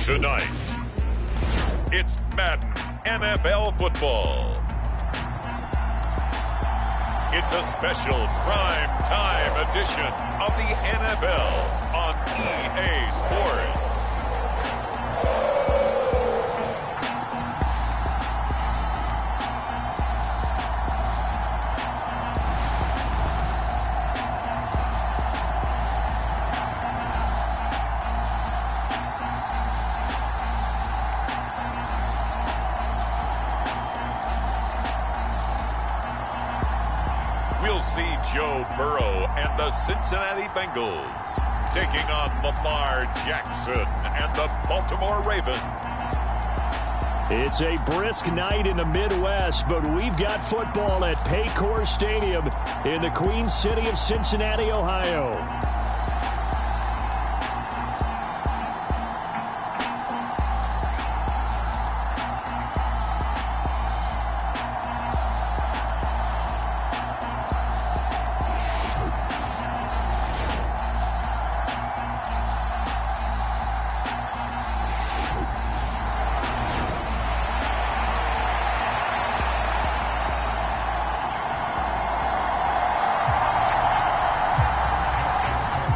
Tonight, it's Madden NFL football. It's a special prime time edition of the NFL on EA Sports. We'll see Joe Burrow and the Cincinnati Bengals taking on Lamar Jackson and the Baltimore Ravens. It's a brisk night in the Midwest, but we've got football at Paycor Stadium in the Queen City of Cincinnati, Ohio.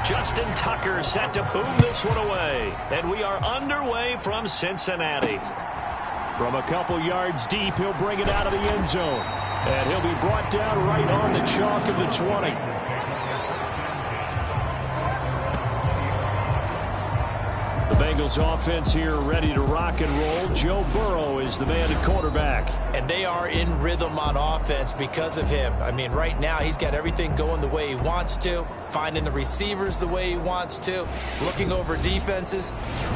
Justin Tucker set to boom this one away. And we are underway from Cincinnati. From a couple yards deep, he'll bring it out of the end zone. And he'll be brought down right on the chalk of the 20. The Bengals offense here ready to rock and roll. Joe Burrow is the man at quarterback. And they are in rhythm on offense because of him. I mean, right now he's got everything going the way he wants to, finding the receivers the way he wants to, looking over defenses.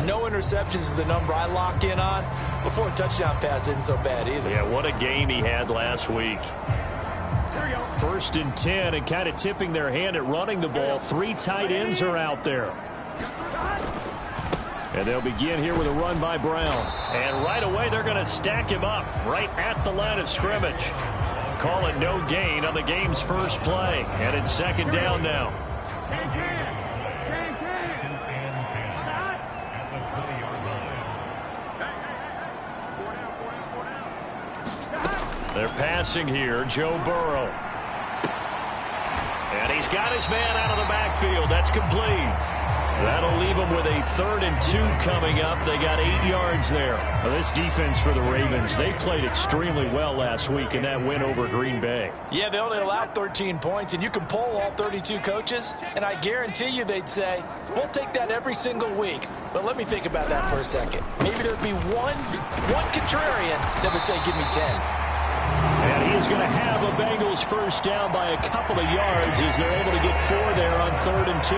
No interceptions is the number I lock in on. Before a touchdown pass isn't so bad either. Yeah, what a game he had last week. 1st and 10, and kind of tipping their hand at running the ball. 3 tight ends are out there. And they'll begin here with a run by Brown. And right away, they're going to stack him up right at the line of scrimmage. Call it no gain on the game's first play. And it's 2nd down now. They're passing here, Joe Burrow. And he's got his man out of the backfield. That's complete. That'll leave them with a 3rd and 2 coming up. They got 8 yards there. Well, this defense for the Ravens, they played extremely well last week in that win over Green Bay. Yeah, they only allowed 13 points, and you can poll all 32 coaches, and I guarantee you they'd say, we'll take that every single week. But let me think about that for a second. Maybe there'd be one contrarian that would say, give me 10. And he is going to have a Bengals first down by a couple of yards as they're able to get 4 there on 3rd and 2.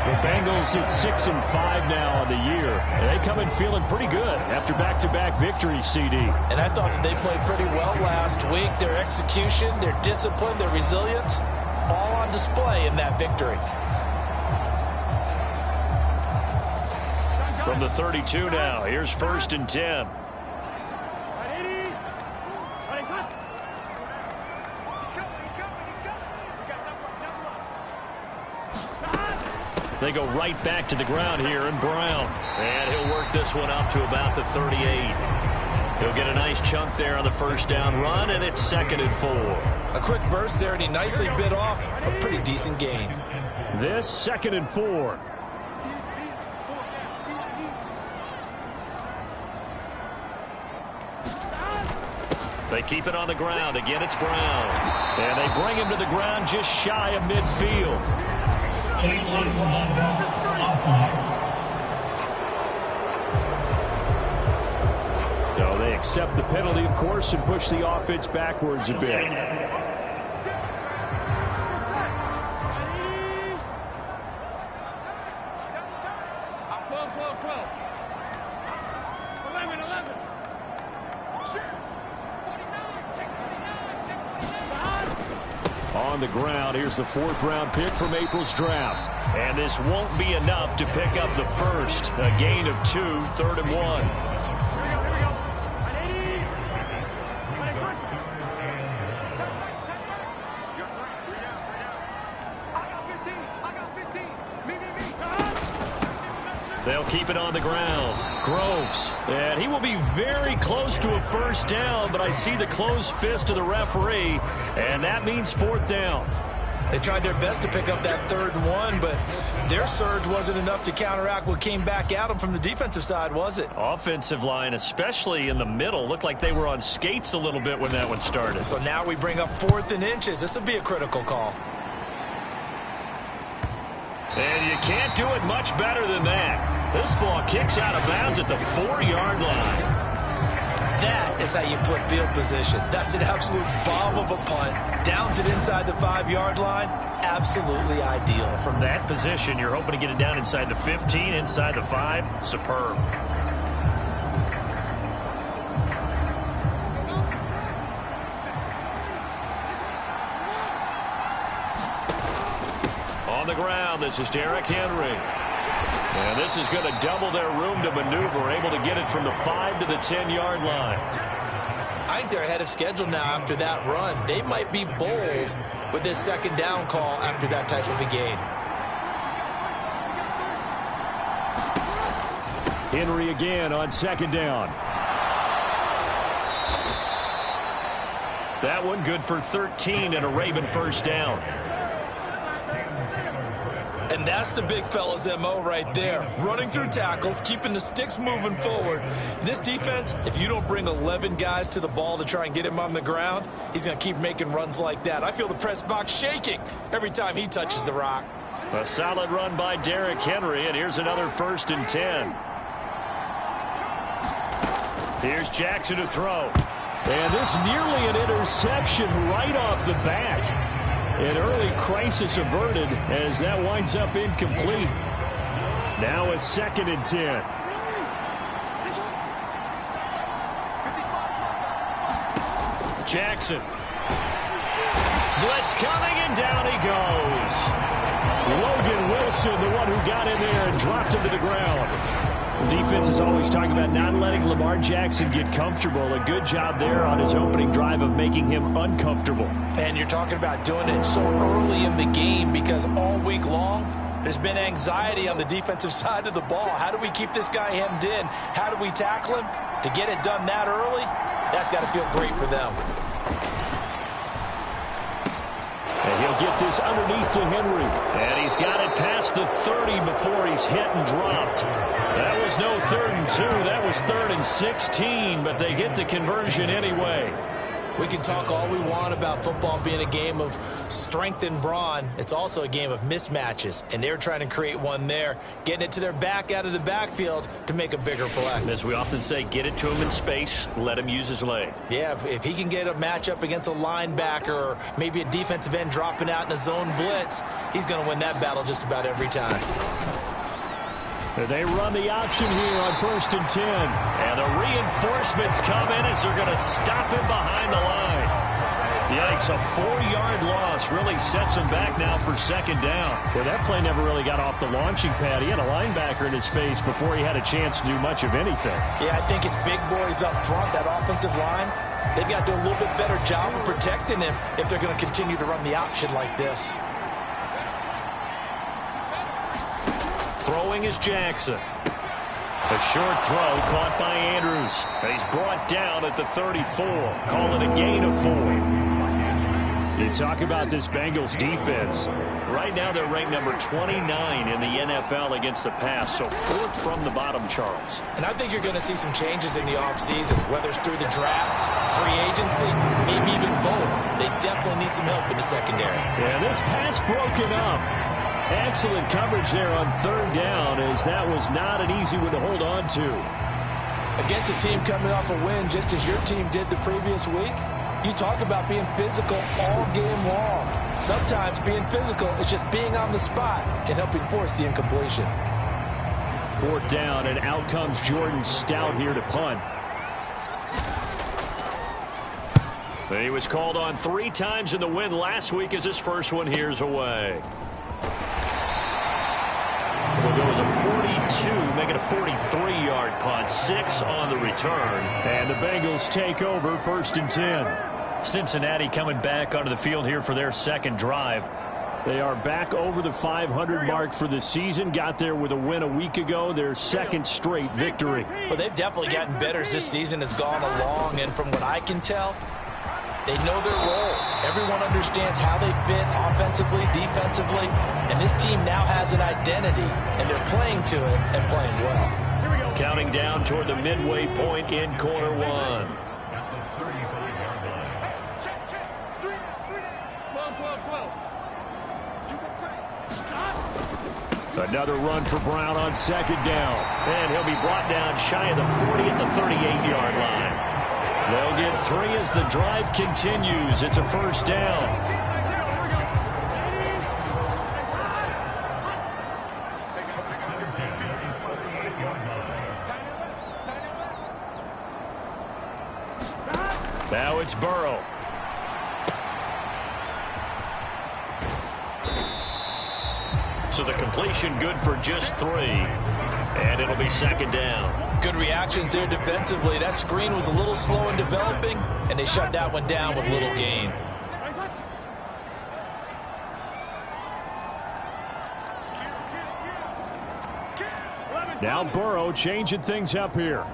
The Bengals at 6 and 5 now on the year. And they come in feeling pretty good after back-to-back victories, CD. And I thought that they played pretty well last week. Their execution, their discipline, their resilience, all on display in that victory. From the 32 now, here's 1st and 10. They go right back to the ground here, and Brown. And he'll work this one up to about the 38. He'll get a nice chunk there on the first down run, and it's 2nd and 4. A quick burst there, and he nicely bit off a pretty decent gain. This 2nd and 4. They keep it on the ground. Again, it's Brown. And they bring him to the ground just shy of midfield. No, they accept the penalty, of course, and push the offense backwards a bit. On the ground, here's the 4th-round pick from April's draft. And this won't be enough to pick up the first. A gain of 2, 3rd and 1. They'll keep it on the ground. Groves. And he will be very close to a first down, but I see the closed fist of the referee, and that means fourth down. They tried their best to pick up that 3rd and 1, but their surge wasn't enough to counteract what came back at them from the defensive side, was it? Offensive line, especially in the middle, looked like they were on skates a little bit when that one started. So now we bring up 4th and inches. This will be a critical call. And you can't do it much better than that. This ball kicks out of bounds at the 4-yard line. That is how you flip field position. That's an absolute bomb of a punt. Downs it inside the 5-yard line. Absolutely ideal. From that position, you're hoping to get it down inside the 15, inside the 5. Superb. On the ground, this is Derrick Henry. And this is going to double their room to maneuver, able to get it from the 5 to the 10-yard line. I think they're ahead of schedule now after that run. They might be bold with this 2nd down call after that type of a gain. Henry again on 2nd down. That one good for 13 and a Raven first down. And that's the big fella's MO right there. Running through tackles, keeping the sticks moving forward. This defense, if you don't bring 11 guys to the ball to try and get him on the ground, he's going to keep making runs like that. I feel the press box shaking every time he touches the rock. A solid run by Derrick Henry, and here's another 1st and 10. Here's Jackson to throw. And this nearly an interception right off the bat. An early crisis averted as that winds up incomplete. Now a 2nd and 10. Jackson. Blitz coming, and down he goes. Logan Wilson, the one who got in there and dropped him to the ground. Defense is always talking about not letting Lamar Jackson get comfortable. A good job there on his opening drive of making him uncomfortable. And you're talking about doing it so early in the game because all week long there's been anxiety on the defensive side of the ball. How do we keep this guy hemmed in? How do we tackle him? To get it done that early, that's got to feel great for them. And he'll get this underneath to Henry. And he's got it past the 30 before he's hit and dropped. That was no 3rd and 2. That was 3rd and 16, but they get the conversion anyway. We can talk all we want about football being a game of strength and brawn. It's also a game of mismatches, and they're trying to create one there, getting it to their back out of the backfield to make a bigger play. As we often say, get it to him in space, let him use his leg. Yeah, if he can get a matchup against a linebacker or maybe a defensive end dropping out in a zone blitz, he's going to win that battle just about every time. They run the option here on 1st and 10. And the reinforcements come in as they're going to stop him behind the line. Yikes, a 4-yard loss really sets him back now for 2nd down. Well, that play never really got off the launching pad. He had a linebacker in his face before he had a chance to do much of anything. Yeah, I think it's big boys up front, that offensive line. They've got to do a little bit better job of protecting him if they're going to continue to run the option like this. Throwing is Jackson. A short throw caught by Andrews. He's brought down at the 34. Call it a gain of 4. You talk about this Bengals defense. Right now they're ranked number 29 in the NFL against the pass, so 4th from the bottom, Charles. And I think you're going to see some changes in the offseason, whether it's through the draft, free agency, maybe even both. They definitely need some help in the secondary. Yeah, this pass broken up. Excellent coverage there on 3rd down, as that was not an easy one to hold on to. Against a team coming off a win just as your team did the previous week, you talk about being physical all game long. Sometimes being physical is just being on the spot and helping force the incompletion. 4th down, and out comes Jordan Stout here to punt. He was called on 3 times in the win last week as his first one here's away. Will go as a 42, make it a 43-yard punt, 6 on the return. And the Bengals take over 1st and 10. Cincinnati coming back onto the field here for their 2nd drive. They are back over the 500 mark for the season. Got there with a win a week ago. Their second straight victory. Well, they've definitely gotten better as this season has gone along. And from what I can tell, they know their roles. Everyone understands how they fit offensively, defensively. And this team now has an identity. And they're playing to it and playing well. Counting down toward the midway point in quarter one. Another run for Brown on second down. And he'll be brought down shy of the 40 at the 38-yard line. They'll get 3 as the drive continues. It's a first down. Now it's Burrow. So the completion good for just 3. And it'll be second down. Good reactions there defensively. That screen was a little slow in developing, and they shut that one down with little gain. Now Burrow changing things up here.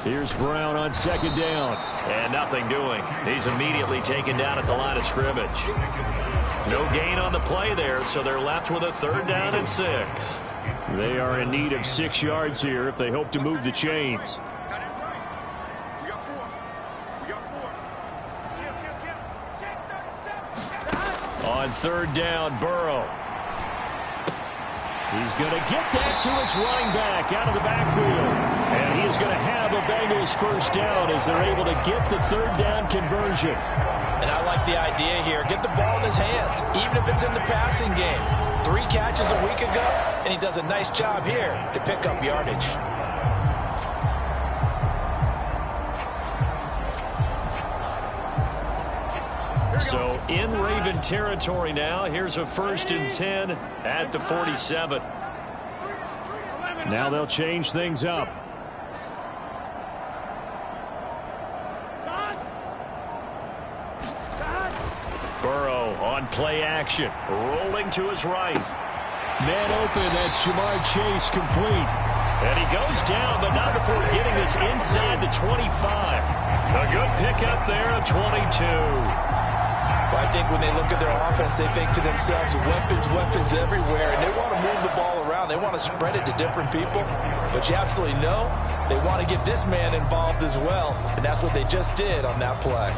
Here's Brown on second down. And nothing doing. He's immediately taken down at the line of scrimmage. No gain on the play there, so they're left with a third down and 6. They are in need of 6 yards here if they hope to move the chains. On third down, Burrow. He's going to get that to his running back out of the backfield. And he is going to have a Bengals first down as they're able to get the third down conversion. And I like the idea here. Get the ball in his hands, even if it's in the passing game. 3 catches a week ago, and he does a nice job here to pick up yardage. So in Raven territory now. Here's a 1st and 10 at the 47. Now they'll change things up. Burrow on play action. Rolling to his right. Man open. That's Jamar Chase complete. And he goes down, but not before getting this inside the 25. A good pickup there at 22. Well, I think when they look at their offense, they think to themselves, weapons everywhere, and they want to move the ball around. They want to spread it to different people. But you absolutely know they want to get this man involved as well, and that's what they just did on that play.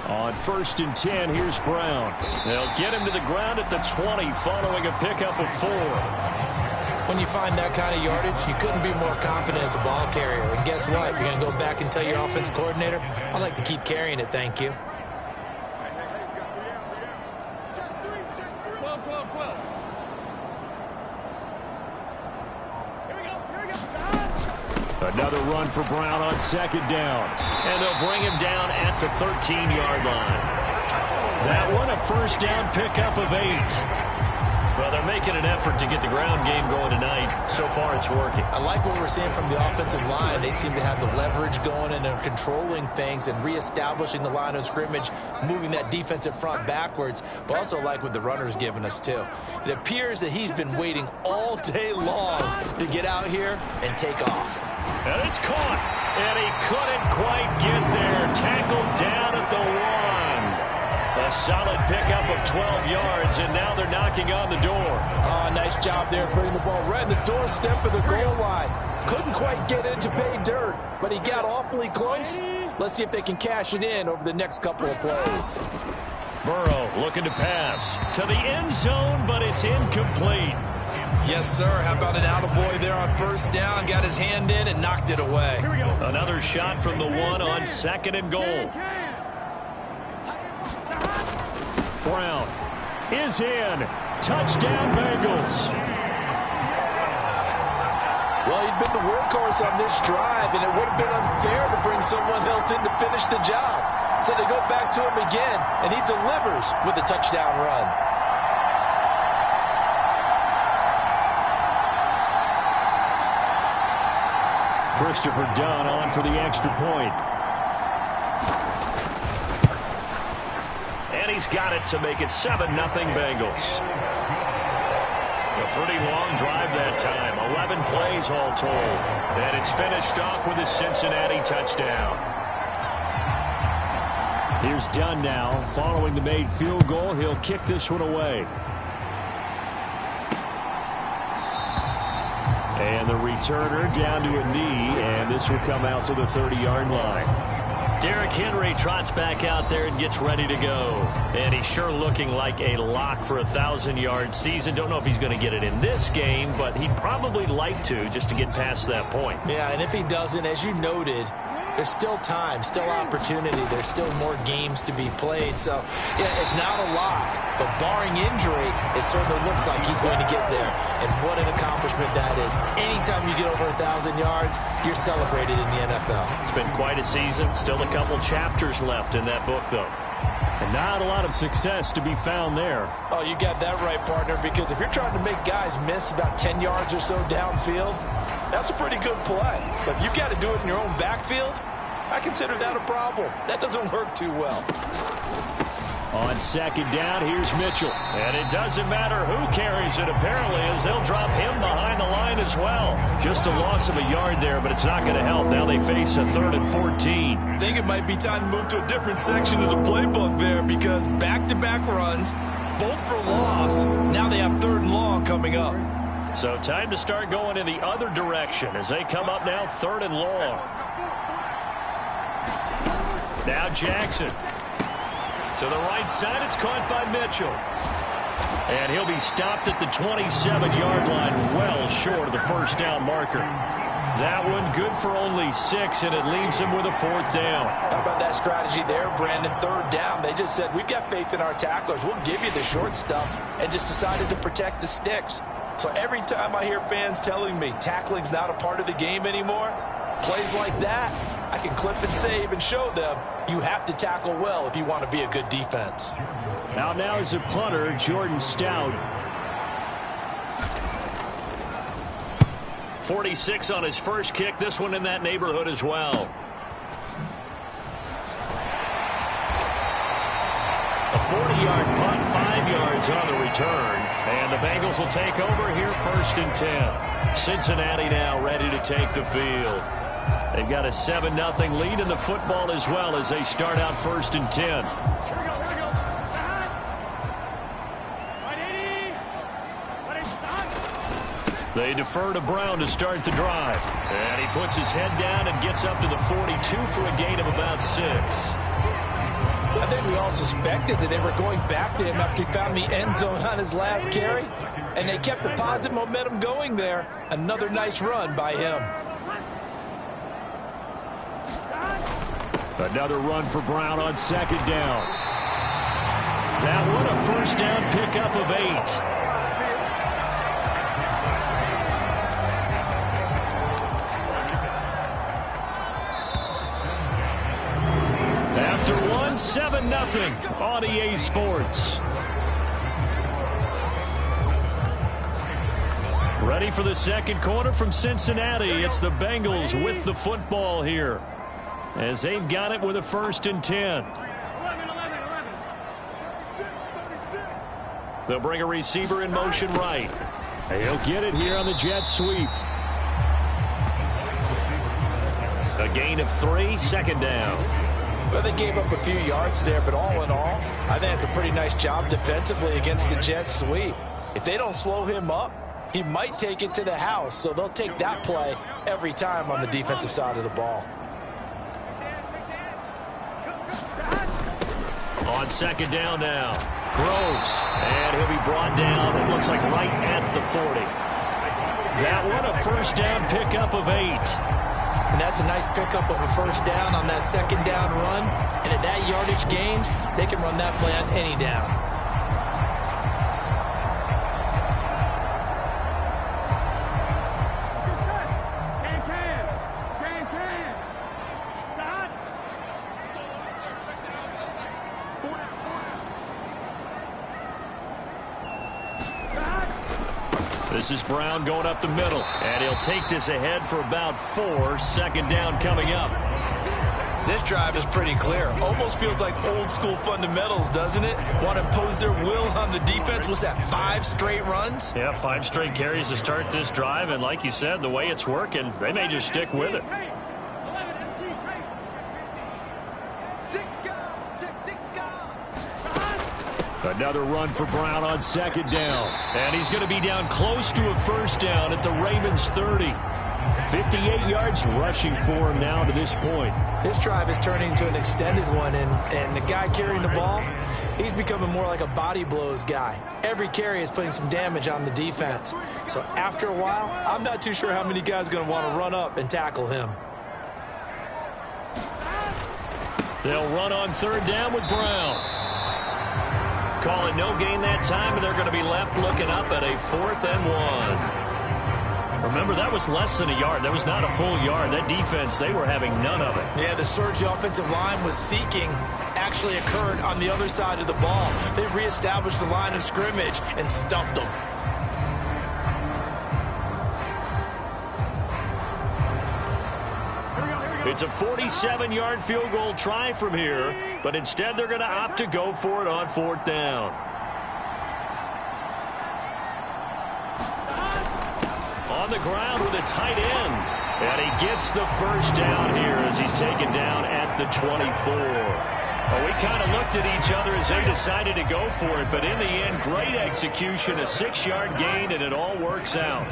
On 1st and 10, here's Brown. They'll get him to the ground at the 20 following a pickup of 4. When you find that kind of yardage, you couldn't be more confident as a ball carrier. And guess what? You're going to go back and tell your offensive coordinator, I'd like to keep carrying it, thank you. Another run for Brown on second down. And they'll bring him down at the 13-yard line. That one a first down pickup of 8. Well, they're making an effort to get the ground game going tonight. So far, it's working. I like what we're seeing from the offensive line. They seem to have the leverage going and they're controlling things and reestablishing the line of scrimmage, moving that defensive front backwards, but also like what the runner's giving us, too. It appears that he's been waiting all day long to get out here and take off. And it's caught. And he couldn't quite get there. Tackled down at the 1. A solid pickup of 12 yards, and now they're knocking on the door. Oh, nice job there putting the ball right in the doorstep of the goal line. Couldn't quite get in to pay dirt, but he got awfully close. Let's see if they can cash it in over the next couple of plays. Burrow looking to pass to the end zone, but it's incomplete. Yes, sir. How about an attaboy there on first down? Got his hand in and knocked it away. Another shot from the 1 on 2nd and goal. Brown is in. Touchdown, Bengals. Well, he'd been the workhorse on this drive, and it would have been unfair to bring someone else in to finish the job. So they go back to him again, and he delivers with a touchdown run. Christopher Dunn on for the extra point. And he's got it to make it 7-0 Bengals. A pretty long drive that time. 11 plays all told. And it's finished off with a Cincinnati touchdown. Here's Dunn now. Following the made field goal, he'll kick this one away. And the returner down to a knee, and this will come out to the 30-yard line. Derrick Henry trots back out there and gets ready to go. And he's sure looking like a lock for a 1,000-yard season. Don't know if he's going to get it in this game, but he'd probably like to just to get past that point. Yeah, and if he doesn't, as you noted, there's still time, still opportunity. There's still more games to be played. So, yeah, it's not a lock. But barring injury, it certainly looks like he's going to get there. And what an accomplishment that is. Anytime you get over 1,000 yards, you're celebrated in the NFL. It's been quite a season. Still a couple chapters left in that book, though. And not a lot of success to be found there. Oh, you got that right, partner, because if you're trying to make guys miss about 10 yards or so downfield, that's a pretty good play. But if you've got to do it in your own backfield, I consider that a problem. That doesn't work too well. On second down, here's Mitchell. And it doesn't matter who carries it, apparently, as they'll drop him behind the line as well. Just a loss of a yard there, but it's not going to help. Now they face a 3rd and 14. I think it might be time to move to a different section of the playbook there, because back-to-back runs, both for loss. Now they have 3rd and long coming up. So time to start going in the other direction as they come up now 3rd and long. Now Jackson. To the right side, it's caught by Mitchell. And he'll be stopped at the 27-yard line, well short of the first down marker. That one good for only 6, and it leaves him with a 4th down. How about that strategy there, Brandon? 3rd down. They just said, we've got faith in our tacklers. We'll give you the short stuff, and just decided to protect the sticks. So every time I hear fans telling me tackling's not a part of the game anymore, plays like that, I can clip and save and show them you have to tackle well if you want to be a good defense. Now is a punter, Jordan Stout. 46 on his first kick. This one in that neighborhood as well. A 40-yard punt, 5 yards on the return. And the Bengals will take over here 1st and 10. Cincinnati now ready to take the field. They've got a 7-0 lead in the football as well as they start out 1st and 10. They defer to Brown to start the drive. And he puts his head down and gets up to the 42 for a gain of about 6. I think we all suspected that they were going back to him after he found the end zone on his last carry. And they kept the positive momentum going there. Another nice run by him. Another run for Brown on 2nd down. That one a 1st down pickup of 8. After 7-0 on EA Sports. Ready for the second quarter from Cincinnati. It's the Bengals with the football here, as they've got it with a 1st and 10. They'll bring a receiver in motion right. He'll get it here on the jet sweep. A gain of 3, 2nd down. Well, they gave up a few yards there, but all in all, I think it's a pretty nice job defensively against the jet sweep. If they don't slow him up, he might take it to the house, so they'll take that play every time on the defensive side of the ball. On 2nd down now, Groves, and he'll be brought down, it looks like right at the 40. That one a 1st down pickup of 8. And that's a nice pickup of a 1st down on that 2nd down run. And at that yardage gained, they can run that play on any down. This is Brown going up the middle, and he'll take this ahead for about 4. Second down coming up. This drive is pretty clear. Almost feels like old school fundamentals, doesn't it? Want to impose their will on the defense. Was that 5 straight runs? Yeah, 5 straight carries to start this drive, and like you said, the way it's working, they may just stick with it. Another run for Brown on second down. And he's going to be down close to a first down at the Ravens 30. 58 yards rushing for him now to this point. This drive is turning into an extended one, and the guy carrying the ball, he's becoming more like a body blows guy. Every carry is putting some damage on the defense. So after a while, I'm not too sure how many guys are going to want to run up and tackle him. They'll run on third down with Brown. Call it no gain that time, and they're going to be left looking up at a 4th and 1. Remember, that was less than a yard. That was not a full yard. That defense, they were having none of it. Yeah, the surge the offensive line was seeking actually occurred on the other side of the ball. They reestablished the line of scrimmage and stuffed them. It's a 47-yard field goal try from here, but instead they're going to opt to go for it on 4th down. On the ground with a tight end, and he gets the first down here as he's taken down at the 24. Well, we kind of looked at each other as they decided to go for it, but in the end, great execution, a 6-yard gain, and it all works out.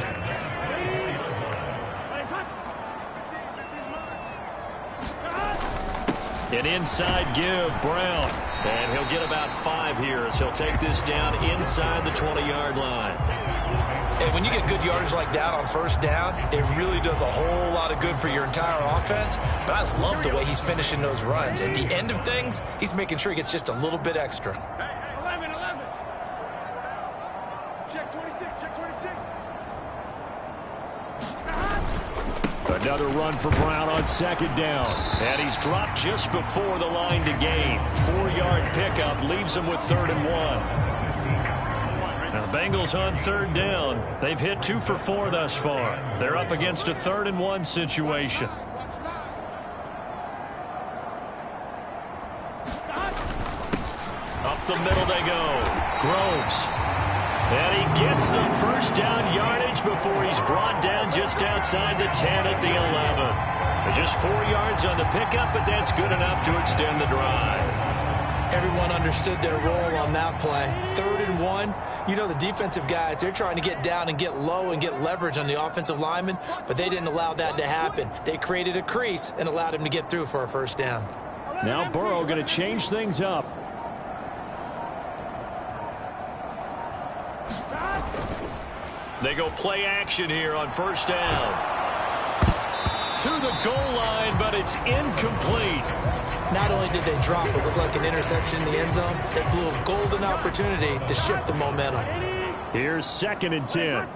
An inside give, Brown. And he'll get about 5 here as he'll take this down inside the 20-yard line. And when you get good yardage like that on first down, it really does a whole lot of good for your entire offense. But I love the way he's finishing those runs. At the end of things, he's making sure he gets just a little bit extra. 11. Check 26, check 26. Another run for Brown on second down. And he's dropped just before the line to gain. 4-yard pickup leaves him with 3rd and 1. Now the Bengals on third down. They've hit 2 for 4 thus far. They're up against a 3rd and 1 situation. Up the middle they go. Groves. And he gets the first down yardage before he's brought down just outside the 10 at the 11. Just 4 yards on the pickup, but that's good enough to extend the drive. Everyone understood their role on that play. 3rd and 1. You know, the defensive guys, they're trying to get down and get low and get leverage on the offensive lineman, but they didn't allow that to happen. They created a crease and allowed him to get through for a first down. Now Burrow going to change things up. They go play action here on first down. To the goal line, but it's incomplete. Not only did they drop what looked like an interception in the end zone, they blew a golden opportunity to shift the momentum. Here's 2nd and 10.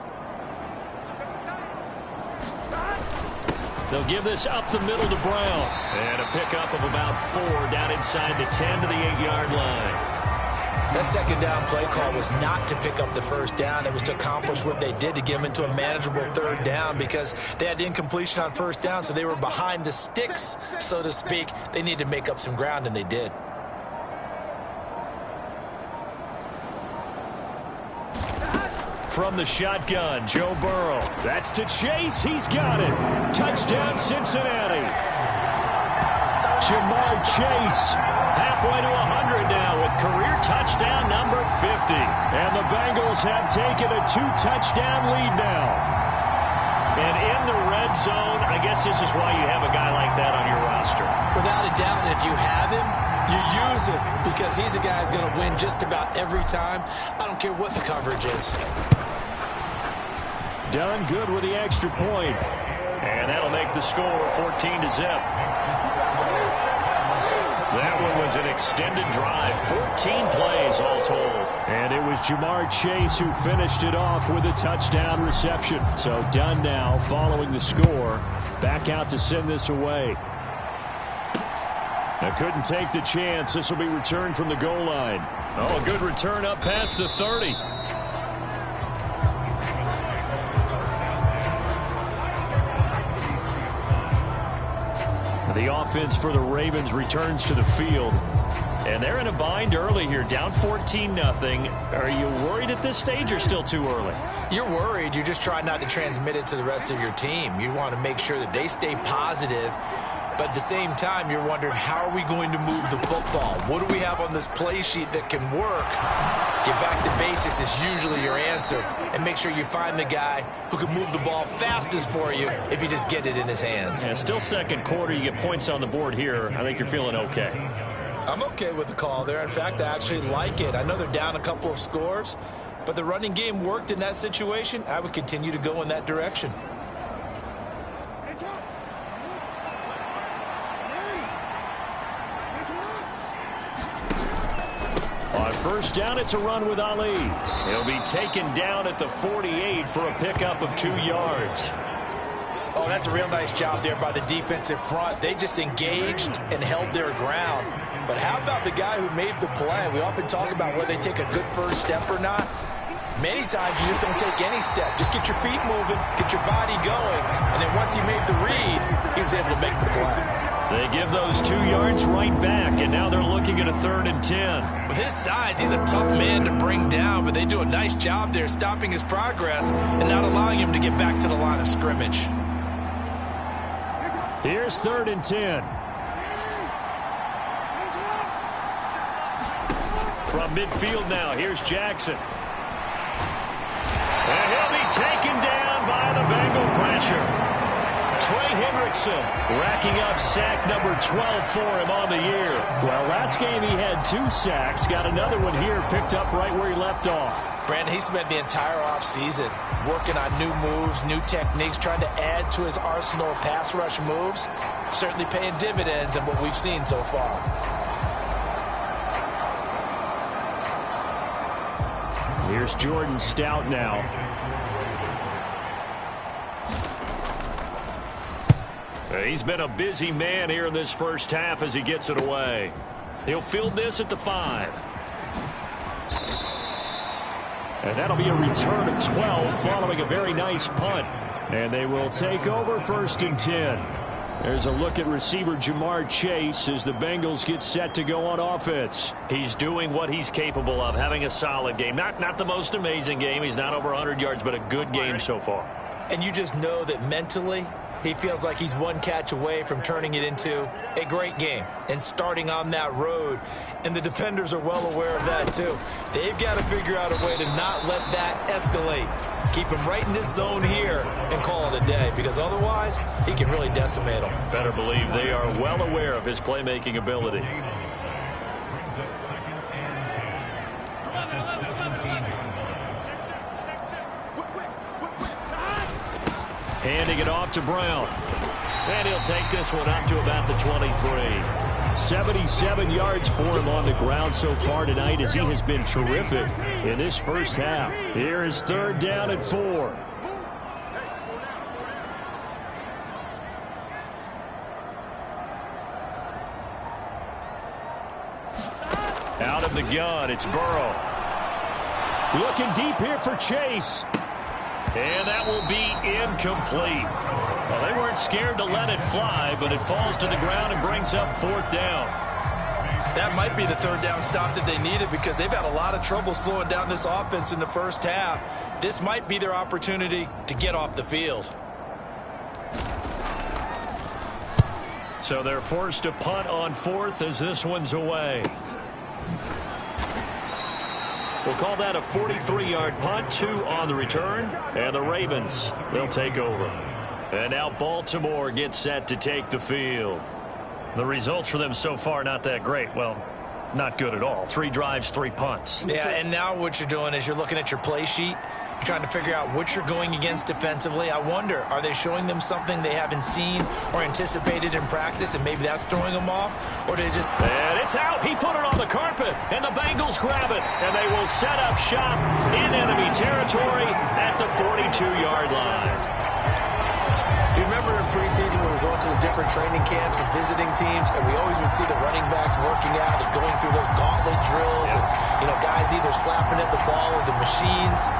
They'll give this up the middle to Brown. And a pickup of about 4 down inside the 10 to the 8-yard line. That second down play call was not to pick up the first down. It was to accomplish what they did, to get them into a manageable 3rd down, because they had incompletion on first down, so they were behind the sticks, so to speak. They needed to make up some ground, and they did. From the shotgun, Joe Burrow. That's to Chase. He's got it. Touchdown, Cincinnati. Jamar Chase halfway to 100 now with career touchdown number 50. And the Bengals have taken a 2-touchdown lead now. And in the red zone, I guess this is why you have a guy like that on your roster. Without a doubt, and if you have him, you use him, because he's a guy who's going to win just about every time. I don't care what the coverage is. Done good with the extra point. And that'll make the score 14-0. That one was an extended drive, 14 plays all told. And it was Jamar Chase who finished it off with a touchdown reception. So done now following the score. Back out to send this away. Now couldn't take the chance. This will be returned from the goal line. Oh, a good return up past the 30. The offense for the Ravens returns to the field. And they're in a bind early here, down 14-0. Are you worried at this stage or still too early? You're worried. You're just trying not to transmit it to the rest of your team. You want to make sure that they stay positive. But at the same time, you're wondering, how are we going to move the football? What do we have on this play sheet that can work? Get back to basics is usually your answer. And make sure you find the guy who can move the ball fastest for you if you just get it in his hands. Yeah, still second quarter. You get points on the board here. I think you're feeling okay. I'm okay with the call there. In fact, I actually like it. I know they're down a couple of scores, but the running game worked in that situation. I would continue to go in that direction. On first down, it's a run with Ali. He'll be taken down at the 48 for a pickup of 2 yards. Oh, that's a real nice job there by the defensive front. They just engaged and held their ground. But how about the guy who made the play? We often talk about whether they take a good first step or not. Many times you just don't take any step. Just get your feet moving, get your body going, and then once he made the read, he was able to make the play. They give those 2 yards right back, and now they're looking at a 3rd and 10. With his size, he's a tough man to bring down, but they do a nice job there stopping his progress and not allowing him to get back to the line of scrimmage. Here's 3rd and 10. From midfield now, here's Jackson. And he'll be taken down by the Bengal pressure. Trey Hendrickson racking up sack number 12 for him on the year. Well, last game he had 2 sacks. Got another one here picked up right where he left off. Brandon, he spent the entire offseason working on new moves, new techniques, trying to add to his arsenal of pass rush moves. Certainly paying dividends in what we've seen so far. Here's Jordan Stout now. He's been a busy man here in this first half as he gets it away. He'll field this at the 5. And that'll be a return of 12 following a very nice punt. And they will take over 1st and 10. There's a look at receiver Jamar Chase as the Bengals get set to go on offense. He's doing what he's capable of, having a solid game. Not the most amazing game. He's not over 100 yards, but a good game so far. And you just know that mentally he feels like he's one catch away from turning it into a great game and starting on that road. And the defenders are well aware of that too. They've got to figure out a way to not let that escalate. Keep him right in this zone here and call it a day, because otherwise he can really decimate them. Better believe they are well aware of his playmaking ability. Handing it off to Brown. And he'll take this one up to about the 23. 77 yards for him on the ground so far tonight as he has been terrific in this first half. Here is 3rd down and 4. Out of the gun, it's Burrow. Looking deep here for Chase. And that will be incomplete. Well, they weren't scared to let it fly, but it falls to the ground and brings up 4th down. That might be the 3rd down stop that they needed, because they've had a lot of trouble slowing down this offense in the first half. This might be their opportunity to get off the field. So they're forced to punt on 4th as this one's away. We'll call that a 43-yard punt, 2 on the return, and the Ravens, they'll take over. And now Baltimore gets set to take the field. The results for them so far not that great. Well, not good at all. 3 drives, 3 punts. Yeah, and now what you're doing is you're looking at your play sheet. You're trying to figure out what you're going against defensively. I wonder, are they showing them something they haven't seen or anticipated in practice, and maybe that's throwing them off? Or they just... And it's out. He put it on the carpet, and the Bengals grab it. And they will set up shop in enemy territory at the 42-yard line. You remember in preseason when we were going to the different training camps and visiting teams, and we always would see the running backs working out and going through those gauntlet drills, and, you know, guys either slapping at the ball or the machines.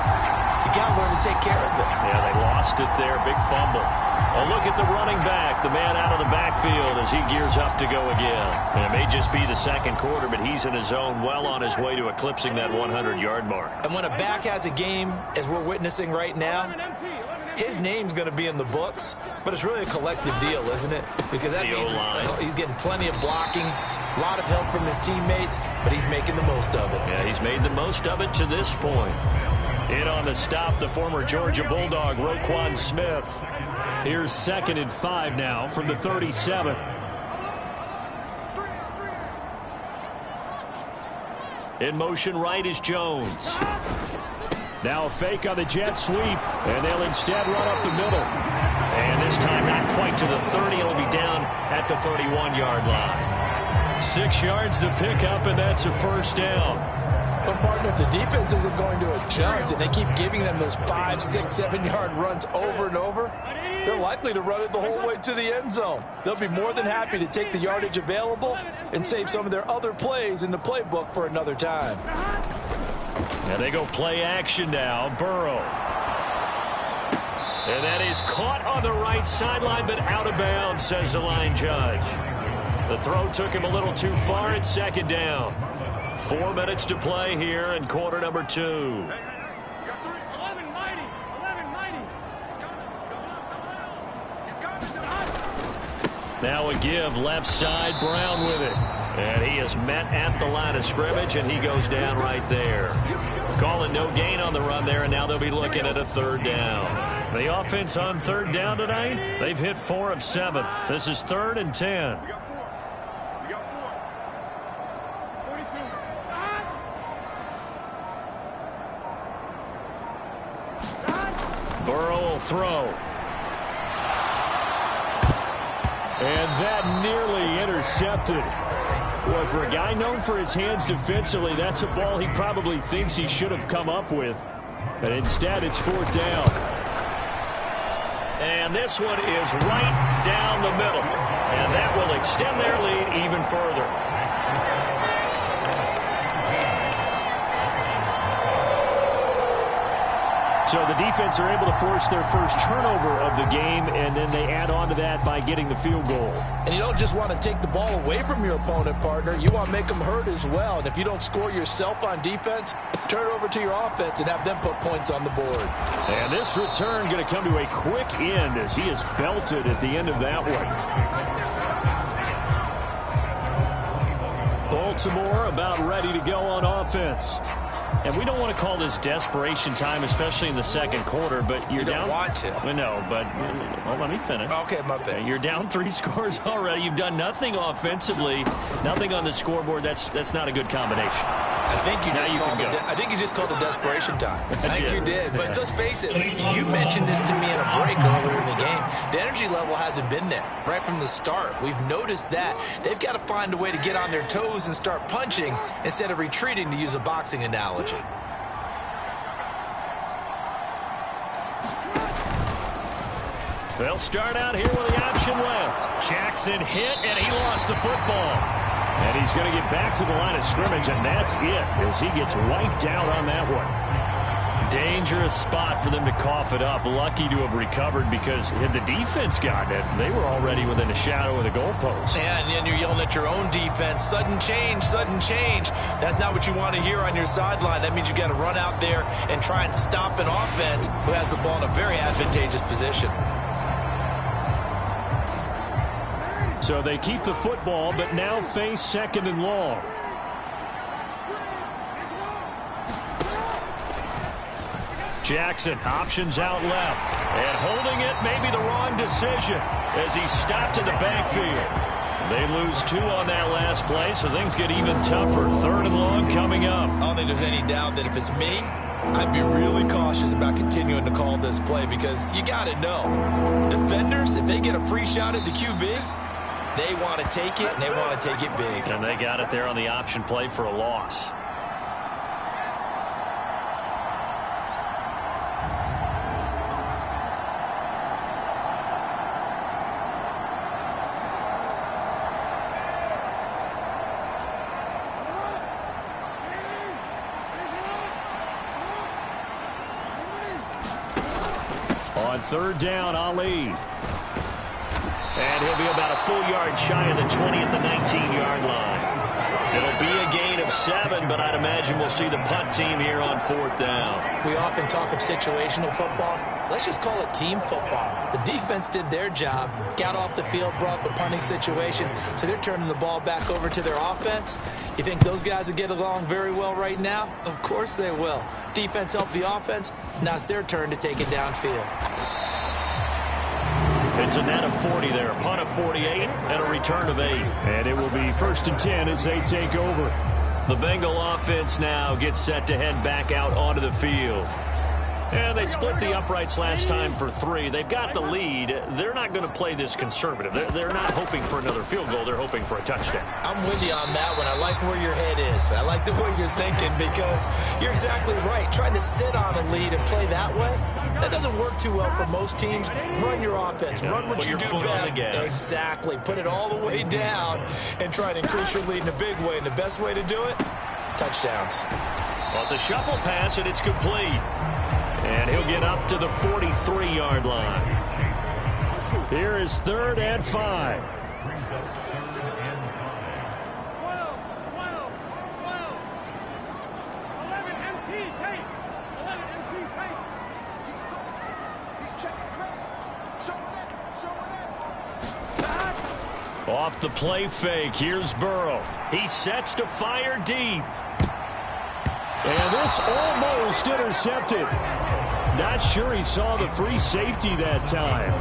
You got to learn to take care of it. Yeah, they lost it there. Big fumble. A look at the running back, the man out of the backfield as he gears up to go again. And it may just be the second quarter, but he's in his zone, well on his way to eclipsing that 100-yard mark. And when a back has a game, as we're witnessing right now, his name's going to be in the books, but it's really a collective deal, isn't it? Because that means he's getting plenty of blocking, a lot of help from his teammates, but he's making the most of it. Yeah, he's made the most of it to this point. In on the stop, the former Georgia Bulldog, Roquan Smith. Here's 2nd and 5 now from the 37. In motion right is Jones. Now a fake on the jet sweep, and they'll instead run up the middle. And this time not quite to the 30. It'll be down at the 31-yard line. 6 yards to pick up, and that's a first down. But, partner, if the defense isn't going to adjust and they keep giving them those 5, 6, 7-yard runs over and over, they're likely to run it the whole way to the end zone. They'll be more than happy to take the yardage available and save some of their other plays in the playbook for another time. And they go play action now. Burrow. And that is caught on the right sideline, but out of bounds, says the line judge. The throw took him a little too far. It's 2nd down. 4 minutes to play here in quarter number 2. Now a give left side, Brown with it. And he is met at the line of scrimmage, and he goes down right there. Calling no gain on the run there, and now they'll be looking at a 3rd down. The offense on 3rd down tonight, they've hit 4 of 7. This is 3rd and 10. Burrow will throw. And that nearly intercepted. Boy, for a guy known for his hands defensively, that's a ball he probably thinks he should have come up with. But instead, it's 4th down. And this one is right down the middle. And that will extend their lead even further. So the defense are able to force their first turnover of the game, and then they add on to that by getting the field goal. And you don't just want to take the ball away from your opponent, partner. You want to make them hurt as well. And if you don't score yourself on defense, turn it over to your offense and have them put points on the board. And this return going to come to a quick end as he is belted at the end of that one. Baltimore about ready to go on offense. And we don't want to call this desperation time, especially in the second quarter, but you're down. You don't want to. Well, no, but well, let me finish. Okay, my bad. You're down 3 scores already. You've done nothing offensively, nothing on the scoreboard. That's not a good combination. I think you just called it desperation time. I think you did. But let's face it, you mentioned this to me in a break earlier in the game. The energy level hasn't been there right from the start. We've noticed that. They've got to find a way to get on their toes and start punching instead of retreating, to use a boxing analogy. They'll start out here with the option left. Jackson hit, and he lost the football. And he's going to get back to the line of scrimmage, and that's it as he gets wiped out on that one. Dangerous spot for them to cough it up. Lucky to have recovered, because had the defense gotten it, they were already within a shadow of the goalpost. Yeah, and then you're yelling at your own defense. Sudden change, sudden change. That's not what you want to hear on your sideline. That means you got to run out there and try and stop an offense who has the ball in a very advantageous position. So they keep the football, but now face 2nd and long. Jackson options out left, and holding it may be the wrong decision as he's stopped in the backfield. They lose 2 on that last play, so things get even tougher. 3rd and long coming up. I don't think there's any doubt that if it's me, I'd be really cautious about continuing to call this play, because you got to know, defenders, if they get a free shot at the QB, they want to take it, and they want to take it big. And they got it there on the option play for a loss. On third down, Ali. And he'll be about a full yard shy of the 20 at the 19-yard line. It'll be a gain of 7, but I'd imagine we'll see the punt team here on fourth down. We often talk of situational football. Let's just call it team football. The defense did their job, got off the field, brought the punting situation, so they're turning the ball back over to their offense. You think those guys will get along very well right now? Of course they will. Defense helped the offense. Now it's their turn to take it downfield. It's a net of 40 there, a punt of 48, and a return of 8. And it will be 1st and 10 as they take over. The Bengal offense now gets set to head back out onto the field. And they split the uprights last time for 3. They've got the lead. They're not going to play this conservative. They're not hoping for another field goal. They're hoping for a touchdown. I'm with you on that one. I like where your head is. I like the way you're thinking because you're exactly right. Trying to sit on a lead and play that way, that doesn't work too well for most teams. Run your offense. Run what you do best. Exactly. Put it all the way down and try to increase your lead in a big way. And the best way to do it, touchdowns. Well, it's a shuffle pass, and it's complete. And he'll get up to the 43-yard line. Here is 3rd and 5. 12. 11 MT, tape. 11 MT, tape. He's checking credit. Showing it. Off the play fake, here's Burrow. He sets to fire deep. And this almost intercepted. Not sure he saw the free safety that time.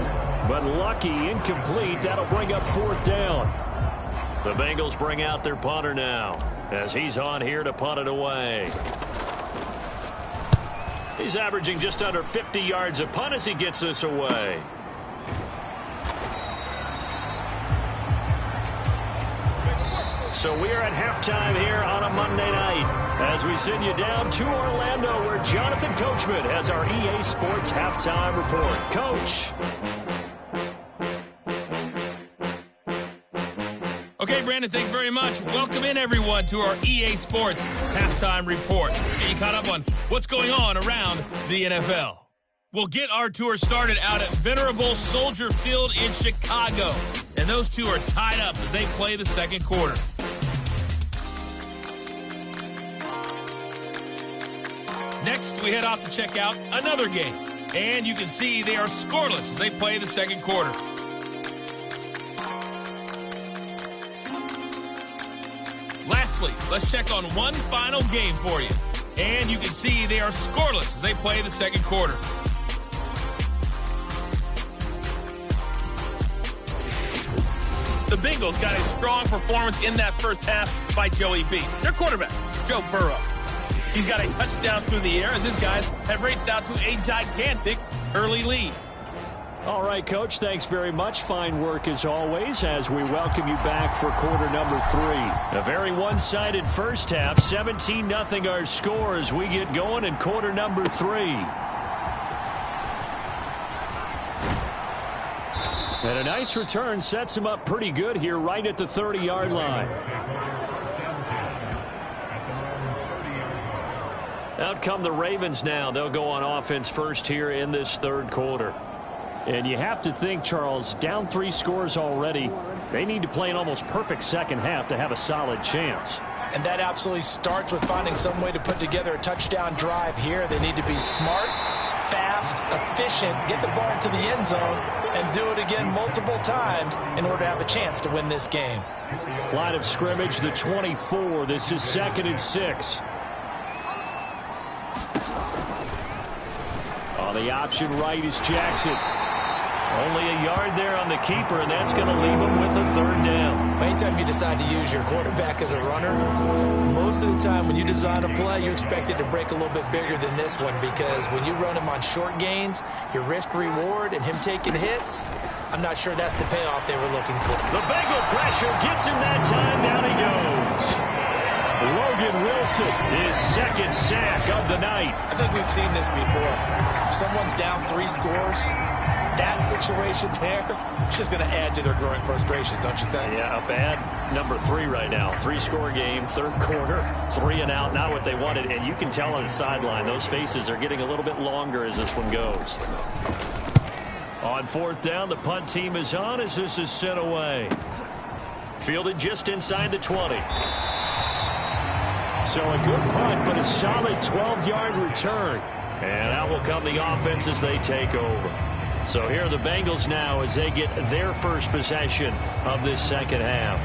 But lucky, incomplete. That'll bring up 4th down. The Bengals bring out their punter now as he's on here to punt it away. He's averaging just under 50 yards a punt as he gets this away. So we are at halftime here on a Monday night as we send you down to Orlando where Jonathan Coachman has our EA Sports Halftime Report. Coach. Okay, Brandon, thanks very much. Welcome in, everyone, to our EA Sports Halftime Report. Get you caught up on what's going on around the NFL. We'll get our tour started out at Venerable Soldier Field in Chicago. And those two are tied up as they play the second quarter. Next, we head off to check out another game. And you can see they are scoreless as they play the second quarter. Lastly, let's check on one final game for you. And you can see they are scoreless as they play the second quarter. The Bengals got a strong performance in that first half by Joey B. Their quarterback, Joe Burrow. He's got a touchdown through the air as his guys have raced out to a gigantic early lead. All right, Coach, thanks very much. Fine work as always as we welcome you back for quarter number 3. A very one-sided first half, 17-0 our score as we get going in quarter number 3. And a nice return sets him up pretty good here right at the 30-yard line. Out come the Ravens now. They'll go on offense first here in this third quarter. And you have to think, Charles, down 3 scores already. They need to play an almost perfect second half to have a solid chance. And that absolutely starts with finding some way to put together a touchdown drive here. They need to be smart, fast, efficient, get the ball to the end zone, and do it again multiple times in order to have a chance to win this game. Line of scrimmage, the 24. This is 2nd and 6. On the option right is Jackson. Only a yard there on the keeper, and that's going to leave him with a 3rd down. Anytime you decide to use your quarterback as a runner, most of the time when you design a play, you're expected to break a little bit bigger than this one because when you run him on short gains, your risk-reward and him taking hits, I'm not sure that's the payoff they were looking for. The Bengal pressure gets him that time. Down he goes. Logan Wilson, his 2nd sack of the night. I think we've seen this before. Someone's down 3 scores. That situation there, it's just going to add to their growing frustrations, don't you think? Yeah, a bad number 3 right now. 3-score game, 3rd quarter, 3 and out, not what they wanted. And you can tell on the sideline, those faces are getting a little bit longer as this one goes. On fourth down, the punt team is on as this is sent away. Fielded just inside the 20. So a good punt, but a solid 12-yard return. And out will come the offense as they take over. So here are the Bengals now as they get their first possession of this second half.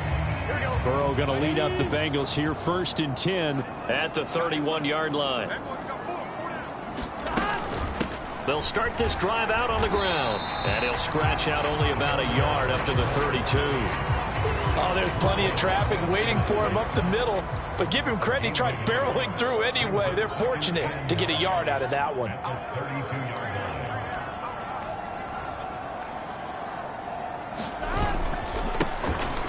Burrow going to lead up the Bengals here, 1st and 10 at the 31-yard line. They'll start this drive out on the ground, and he'll scratch out only about a yard up to the 32. Oh, there's plenty of traffic waiting for him up the middle, but give him credit, he tried barreling through anyway. They're fortunate to get a yard out of that one.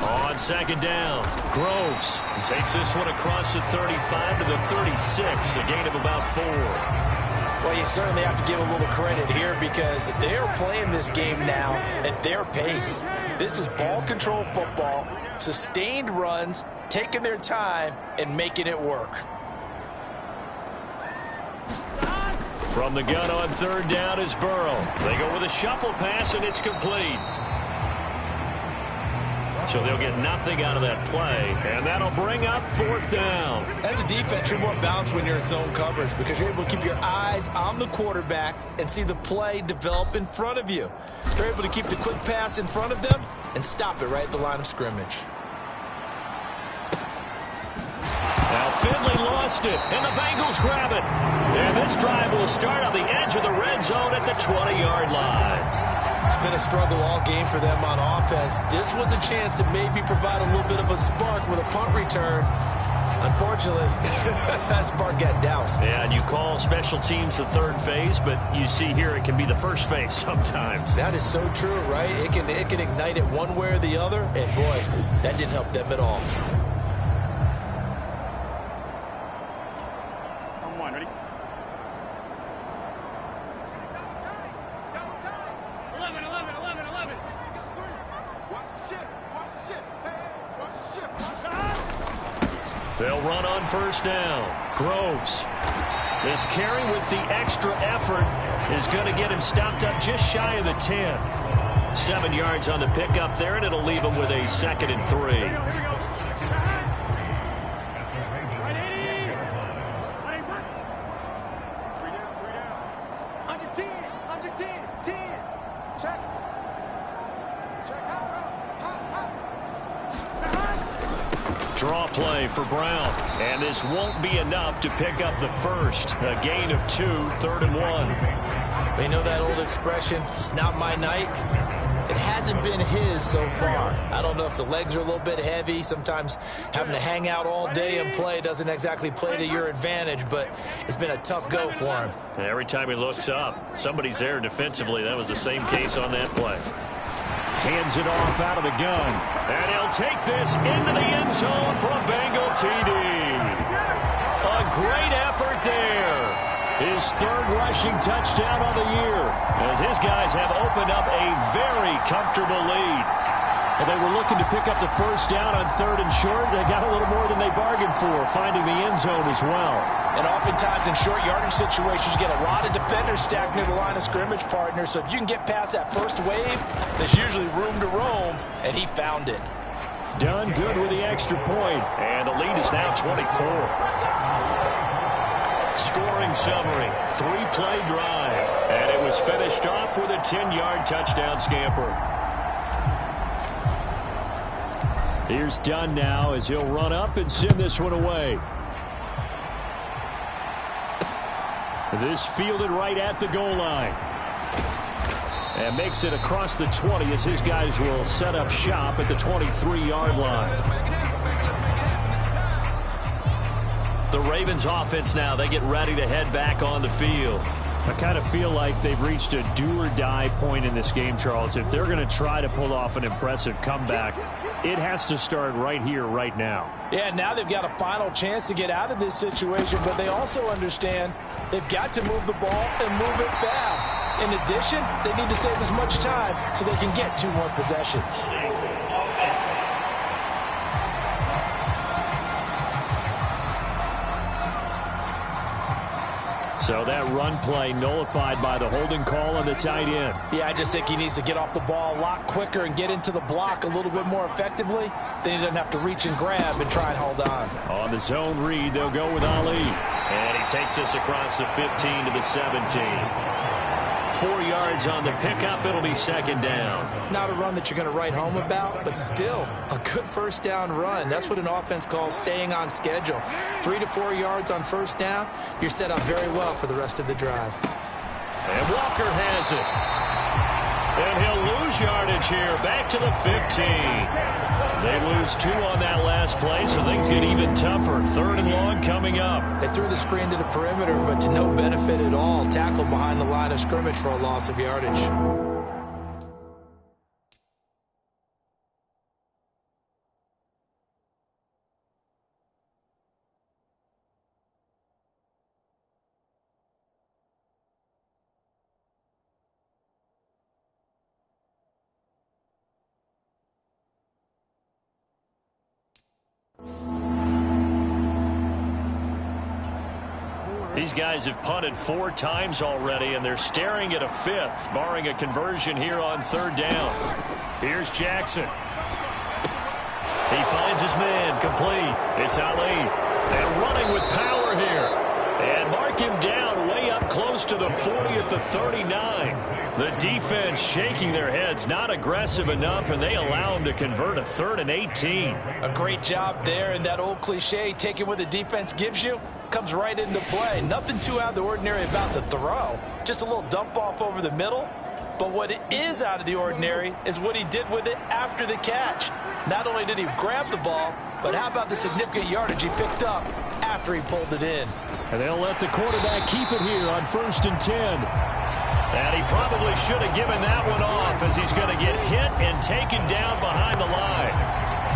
On second down, Groves takes this one across the 35 to the 36, a gain of about 4. Well, you certainly have to give a little credit here because they're playing this game now at their pace. This is ball control football, sustained runs, taking their time and making it work. From the gun on third down is Burrow. They go with a shuffle pass, and it's complete. So they'll get nothing out of that play, and that'll bring up fourth down. As a defense, you're more balanced when you're in zone coverage because you're able to keep your eyes on the quarterback and see the play develop in front of you. You're able to keep the quick pass in front of them and stop it right at the line of scrimmage. Now Finley lost it, and the Bengals grab it. And this drive will start on the edge of the red zone at the 20-yard line. It's been a struggle all game for them on offense. This was a chance to maybe provide a little bit of a spark with a punt return. Unfortunately, that spark got doused. Yeah, and you call special teams the third phase, but you see here it can be the first phase sometimes. That is so true, right? It can ignite it one way or the other, and boy, that didn't help them at all. On one, ready? 11. Watch the ship. Hey, watch the ship. They'll run on first down. Groves. This carry with the extra effort is going to get him stopped up just shy of the 10. 7 yards on the pickup there, and it'll leave him with a 2nd and 3. Here we go. Right, 80. Three down. Under 10. Check. Draw play for Brown, and this won't be enough to pick up the first. A gain of 2, 3rd and 1. They know that old expression, it's not my night. It hasn't been his so far. I don't know if the legs are a little bit heavy. Sometimes having to hang out all day and play doesn't exactly play to your advantage, but it's been a tough go for him. And every time he looks up, somebody's there defensively. That was the same case on that play. Hands it off out of the gun. And he'll take this into the end zone for a Bengal TD. A great effort there. His 3rd rushing touchdown on the year, as his guys have opened up a very comfortable lead. And they were looking to pick up the first down on 3rd and short. They got a little more than they bargained for, finding the end zone as well. And oftentimes in short yardage situations, you get a lot of defenders stacked near the line of scrimmage, partner. So if you can get past that first wave, there's usually room to roam, and he found it. Done good with the extra point. And the lead is now 24. Scoring summary, 3-play drive. And it was finished off with a 10-yard touchdown scamper. Here's Dunn now as he'll run up and send this one away. This fielded right at the goal line. And makes it across the 20 as his guys will set up shop at the 23-yard line. The Ravens offense now, they get ready to head back on the field. I kind of feel like they've reached a do-or-die point in this game, Charles. If they're going to try to pull off an impressive comeback, it has to start right here, right now. Yeah, now they've got a final chance to get out of this situation, but they also understand they've got to move the ball and move it fast. In addition, they need to save as much time so they can get 2 more possessions. So that run play nullified by the holding call on the tight end. Yeah, I just think he needs to get off the ball a lot quicker and get into the block a little bit more effectively. Then he doesn't have to reach and grab and try and hold on. On the zone read, they'll go with Ali. And he takes us across the 15 to the 17. 4 yards on the pickup. It'll be second down. Not a run that you're going to write home about, but still a good first down run. That's what an offense calls staying on schedule. 3 to 4 yards on first down. You're set up very well for the rest of the drive. And Walker has it. And he'll lose yardage here. Back to the 15. They lose 2 on that last play, so things get even tougher. 3rd and long coming up. They threw the screen to the perimeter, but to no benefit at all. Tackled behind the line of scrimmage for a loss of yardage. These guys have punted 4 times already, and they're staring at a 5th, barring a conversion here on 3rd down. Here's Jackson. He finds his man, complete. It's Ali. And running with power here. And mark him down way up close to the 40 at the 39. The defense shaking their heads, not aggressive enough, and they allow him to convert a 3rd and 18. A great job there, and that old cliche, taking what the defense gives you, comes right into play. Nothing too out of the ordinary about the throw. Just a little dump off over the middle. But what is out of the ordinary is what he did with it after the catch. Not only did he grab the ball, but how about the significant yardage he picked up after he pulled it in. And they'll let the quarterback keep it here on 1st and 10. And he probably should have given that one off, as he's going to get hit and taken down behind the line.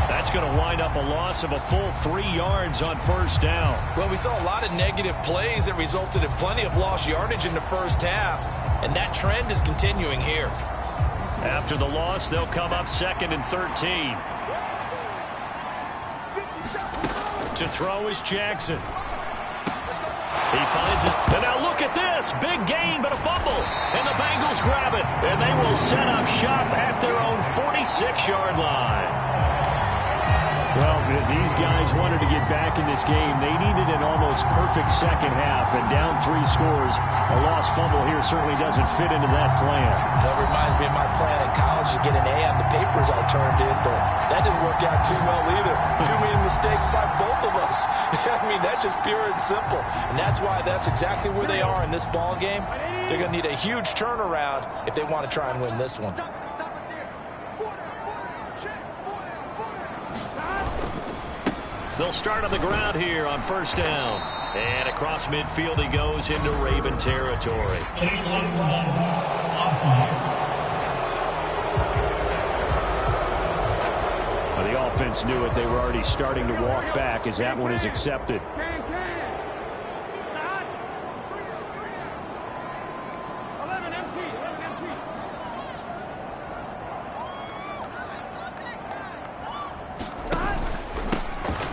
That's going to wind up a loss of a full 3 yards on 1st down. Well, we saw a lot of negative plays that resulted in plenty of lost yardage in the first half, and that trend is continuing here. After the loss, they'll come up 2nd and 13. To throw is Jackson. He finds his... And now look at this. Big gain, but a fumble. And the Bengals grab it. And they will set up shop at their own 46-yard line. Well, if these guys wanted to get back in this game, they needed an almost perfect second half. And down 3 scores, a lost fumble here certainly doesn't fit into that plan. That reminds me of my plan in college to get an A on the papers I turned in, but that didn't work out too well either. Too many mistakes by both of us. I mean, that's just pure and simple. And that's why that's exactly where they are in this ball game. They're going to need a huge turnaround if they want to try and win this one. They'll start on the ground here on 1st down. And across midfield he goes into Raven territory. Well, the offense knew it. They were already starting to walk back as that one is accepted.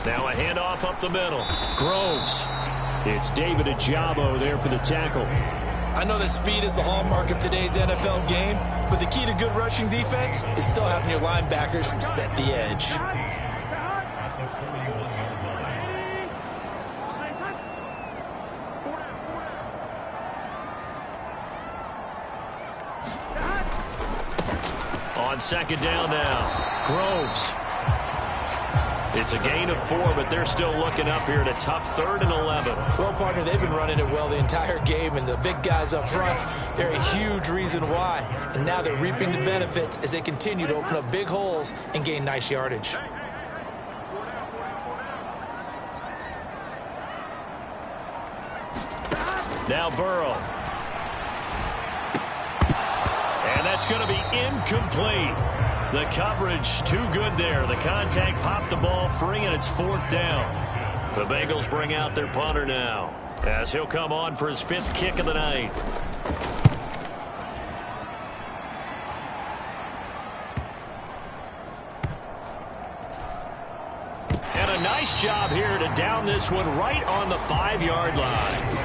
Now a handoff up the middle. Groves. It's David Ajabo there for the tackle. I know that speed is the hallmark of today's NFL game, but the key to good rushing defense is still having your linebackers set the edge. On 2nd down now. Groves. It's a gain of 4, but they're still looking up here at a tough 3rd and 11. Well, partner, they've been running it well the entire game, and the big guys up front, they're a huge reason why. And now they're reaping the benefits as they continue to open up big holes and gain nice yardage. Now Burrow. And that's going to be incomplete. The coverage too good there. The contact popped the ball free, and it's 4th down. The Bengals bring out their punter now, as he'll come on for his 5th kick of the night. And a nice job here to down this one right on the 5-yard line.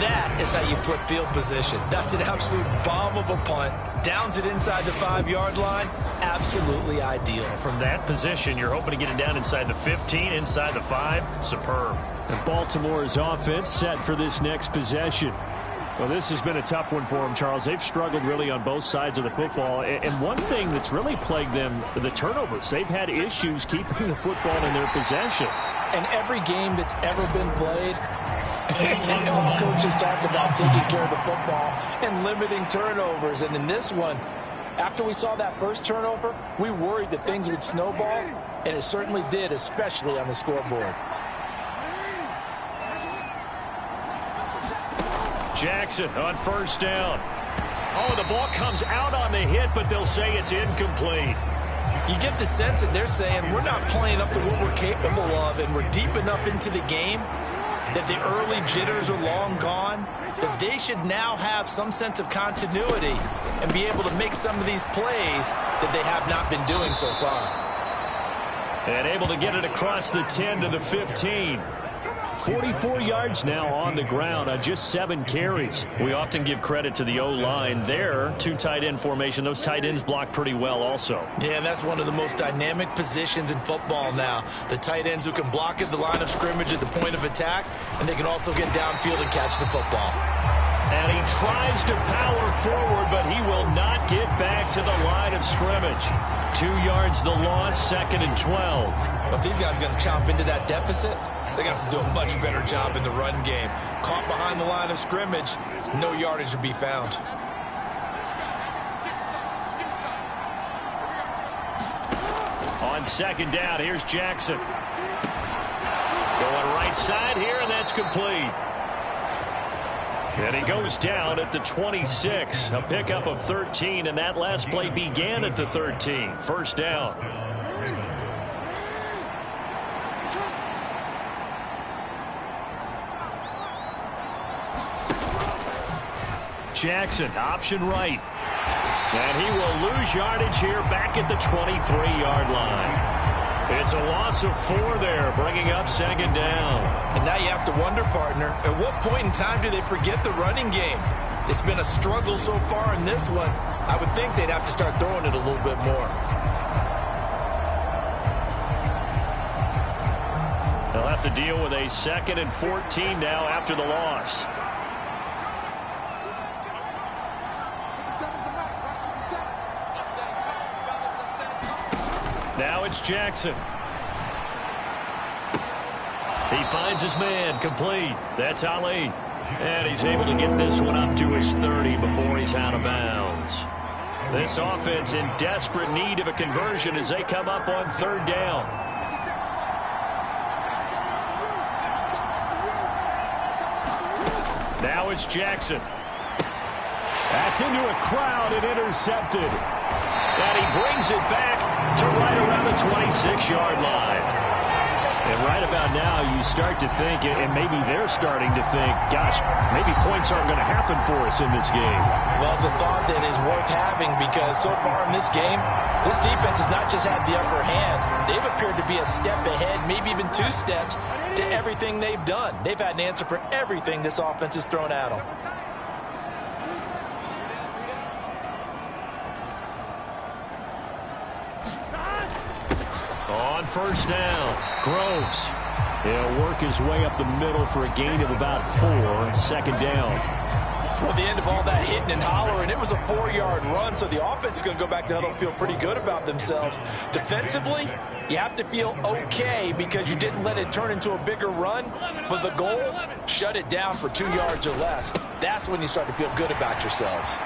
That is how you flip field position. That's an absolute bomb of a punt. Downs it inside the 5-yard line. Absolutely ideal. From that position, you're hoping to get it down inside the 15, inside the 5. Superb. And Baltimore's offense set for this next possession. Well, this has been a tough one for them, Charles. They've struggled really on both sides of the football. And one thing that's really plagued them, the turnovers. They've had issues keeping the football in their possession. And every game that's ever been played, all coaches talk about taking care of the football and limiting turnovers. And in this one, after we saw that first turnover, we worried that things would snowball, and it certainly did, especially on the scoreboard. Jackson on first down. Oh, the ball comes out on the hit, but they'll say it's incomplete. You get the sense that they're saying we're not playing up to what we're capable of, and we're deep enough into the game that the early jitters are long gone, that they should now have some sense of continuity and be able to make some of these plays that they have not been doing so far. And able to get it across the 10 to the 15. 44 yards now on the ground on just 7 carries. We often give credit to the O-line there. 2 tight end formation. Those tight ends block pretty well also. Yeah, and that's one of the most dynamic positions in football now. The tight ends who can block at the line of scrimmage at the point of attack, and they can also get downfield and catch the football. And he tries to power forward, but he will not get back to the line of scrimmage. 2 yards the loss, 2nd and 12. But if these guys are going to chomp into that deficit, they're going to have to do a much better job in the run game. Caught behind the line of scrimmage, no yardage to be found. On 2nd down, here's Jackson. Going right side here, and that's complete. And he goes down at the 26. A pickup of 13, and that last play began at the 13. First down. Jackson, option right. And he will lose yardage here back at the 23-yard line. It's a loss of 4 there, bringing up 2nd down. And now you have to wonder, partner, at what point in time do they forget the running game? It's been a struggle so far in this one. I would think they'd have to start throwing it a little bit more. They'll have to deal with a 2nd and 14 now after the loss. Now it's Jackson. He finds his man, complete. That's Ali. And he's able to get this one up to his 30 before he's out of bounds. This offense in desperate need of a conversion as they come up on 3rd down. Now it's Jackson. That's into a crowd and intercepted. And he brings it back to right around the 26-yard line. And right about now, you start to think, and maybe they're starting to think, gosh, maybe points aren't going to happen for us in this game. Well, it's a thought that is worth having because so far in this game, this defense has not just had the upper hand. They've appeared to be a step ahead, maybe even 2 steps to everything they've done. They've had an answer for everything this offense has thrown at them. On first down, Groves. He'll work his way up the middle for a gain of about 4. 2nd down. Well, the end of all that hitting and hollering, it was a 4-yard run, so the offense is going to go back to huddle and feel pretty good about themselves. Defensively, you have to feel okay because you didn't let it turn into a bigger run, but the goal, shut it down for 2 yards or less. That's when you start to feel good about yourselves.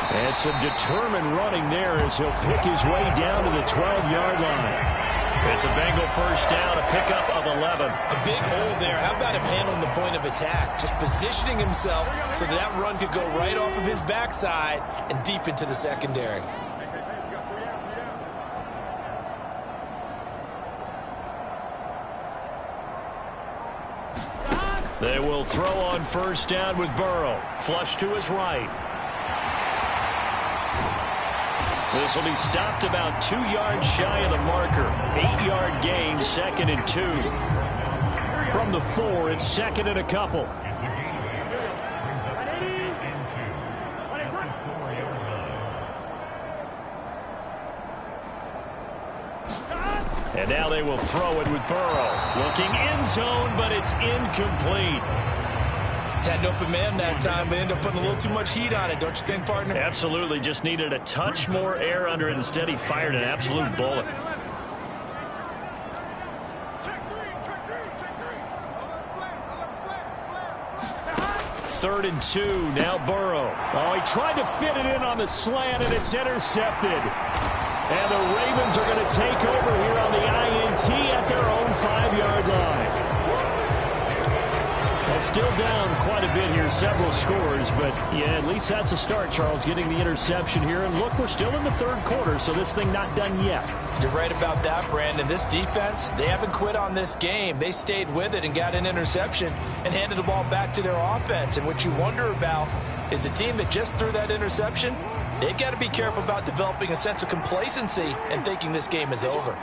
And some determined running there as he'll pick his way down to the 12-yard line. It's a Bengal first down, a pickup of 11. A big hole there. How about him handling the point of attack? Just positioning himself so that run could go right off of his backside and deep into the secondary. They will throw on first down with Burrow. Flush to his right. This will be stopped about 2 yards shy of the marker. 8-yard gain, 2nd and 2. From the 4, it's 2nd and a couple. And now they will throw it with Burrow. Looking end zone, but it's incomplete. Had an open man that time, but ended up putting a little too much heat on it, don't you think, partner? Absolutely. Just needed a touch more air under it. Instead, he fired an absolute bullet. Third and 2. Now Burrow. Oh, he tried to fit it in on the slant, and it's intercepted. And the Ravens are going to take over here on the INT at their own 5-yard line. Well, still down quite a bit here, several scores, but yeah, at least that's a start, Charles, getting the interception here. And look, we're still in the third quarter, so this thing not done yet. You're right about that, Brandon. This defense, they haven't quit on this game. They stayed with it and got an interception and handed the ball back to their offense. And what you wonder about is the team that just threw that interception, they've got to be careful about developing a sense of complacency and thinking this game is over.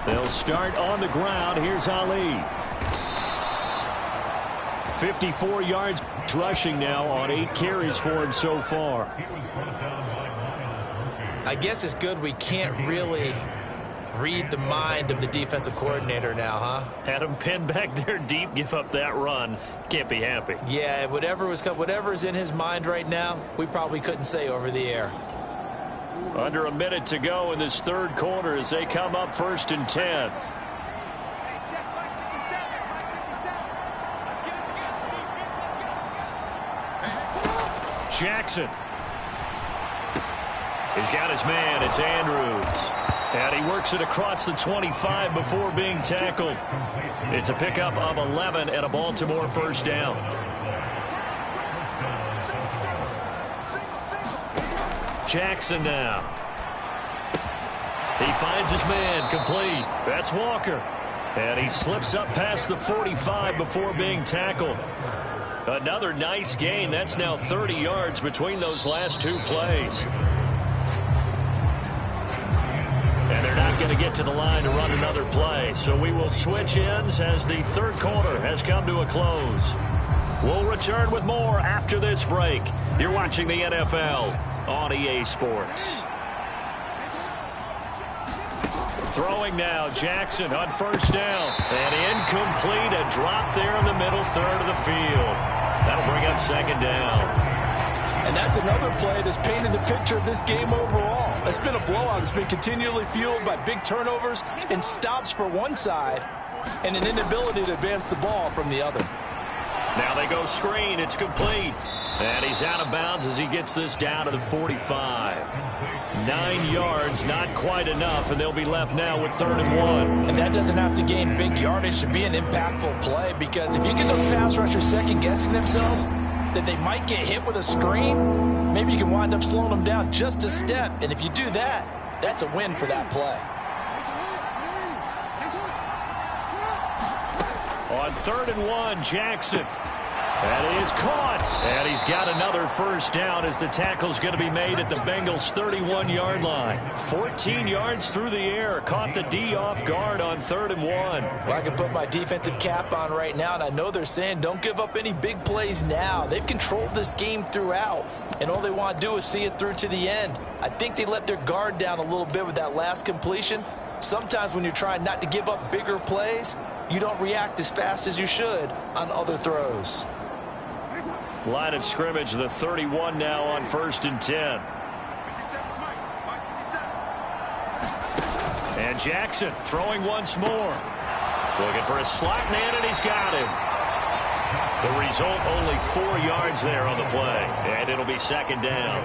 They'll start on the ground. Here's Ali. 54 yards rushing now on 8 carries for him so far. I guess it's good we can't really read the mind of the defensive coordinator now, huh? Had him pinned back there deep, give up that run. Can't be happy. Yeah, whatever is in his mind right now, we probably couldn't say over the air. Under a minute to go in this third quarter as they come up 1st and 10. Jackson. He's got his man. It's Andrews. And he works it across the 25 before being tackled. It's a pickup of 11 and a Baltimore first down. Jackson now. He finds his man, complete. That's Walker. And he slips up past the 45 before being tackled. Another nice gain. That's now 30 yards between those last 2 plays. And they're not going to get to the line to run another play. So we will switch ends as the third quarter has come to a close. We'll return with more after this break. You're watching the NFL on EA Sports. Throwing now, Jackson on first down. And incomplete, a drop there in the middle third of the field. That'll bring up second down. And that's another play that's painted the picture of this game overall. It's been a blowout. It's been continually fueled by big turnovers and stops for one side and an inability to advance the ball from the other. Now they go screen. It's complete. And he's out of bounds as he gets this down to the 45. 9 yards, not quite enough, and they'll be left now with 3rd and 1. And that doesn't have to gain big yardage to be an impactful play, because if you get those pass rushers second-guessing themselves that they might get hit with a screen, maybe you can wind up slowing them down just a step. And if you do that, that's a win for that play. On 3rd and 1, Jackson. That is caught. And he's got another first down as the tackle's going to be made at the Bengals' 31-yard line. 14 yards through the air. Caught the D off guard on 3rd and 1. Well, I can put my defensive cap on right now, and I know they're saying don't give up any big plays now. They've controlled this game throughout, and all they want to do is see it through to the end. I think they let their guard down a little bit with that last completion. Sometimes when you're trying not to give up bigger plays, you don't react as fast as you should on other throws. Line of scrimmage, the 31 now on 1st and 10. And Jackson throwing once more. Looking for a slot man, and he's got him. The result, only 4 yards there on the play. And it'll be second down.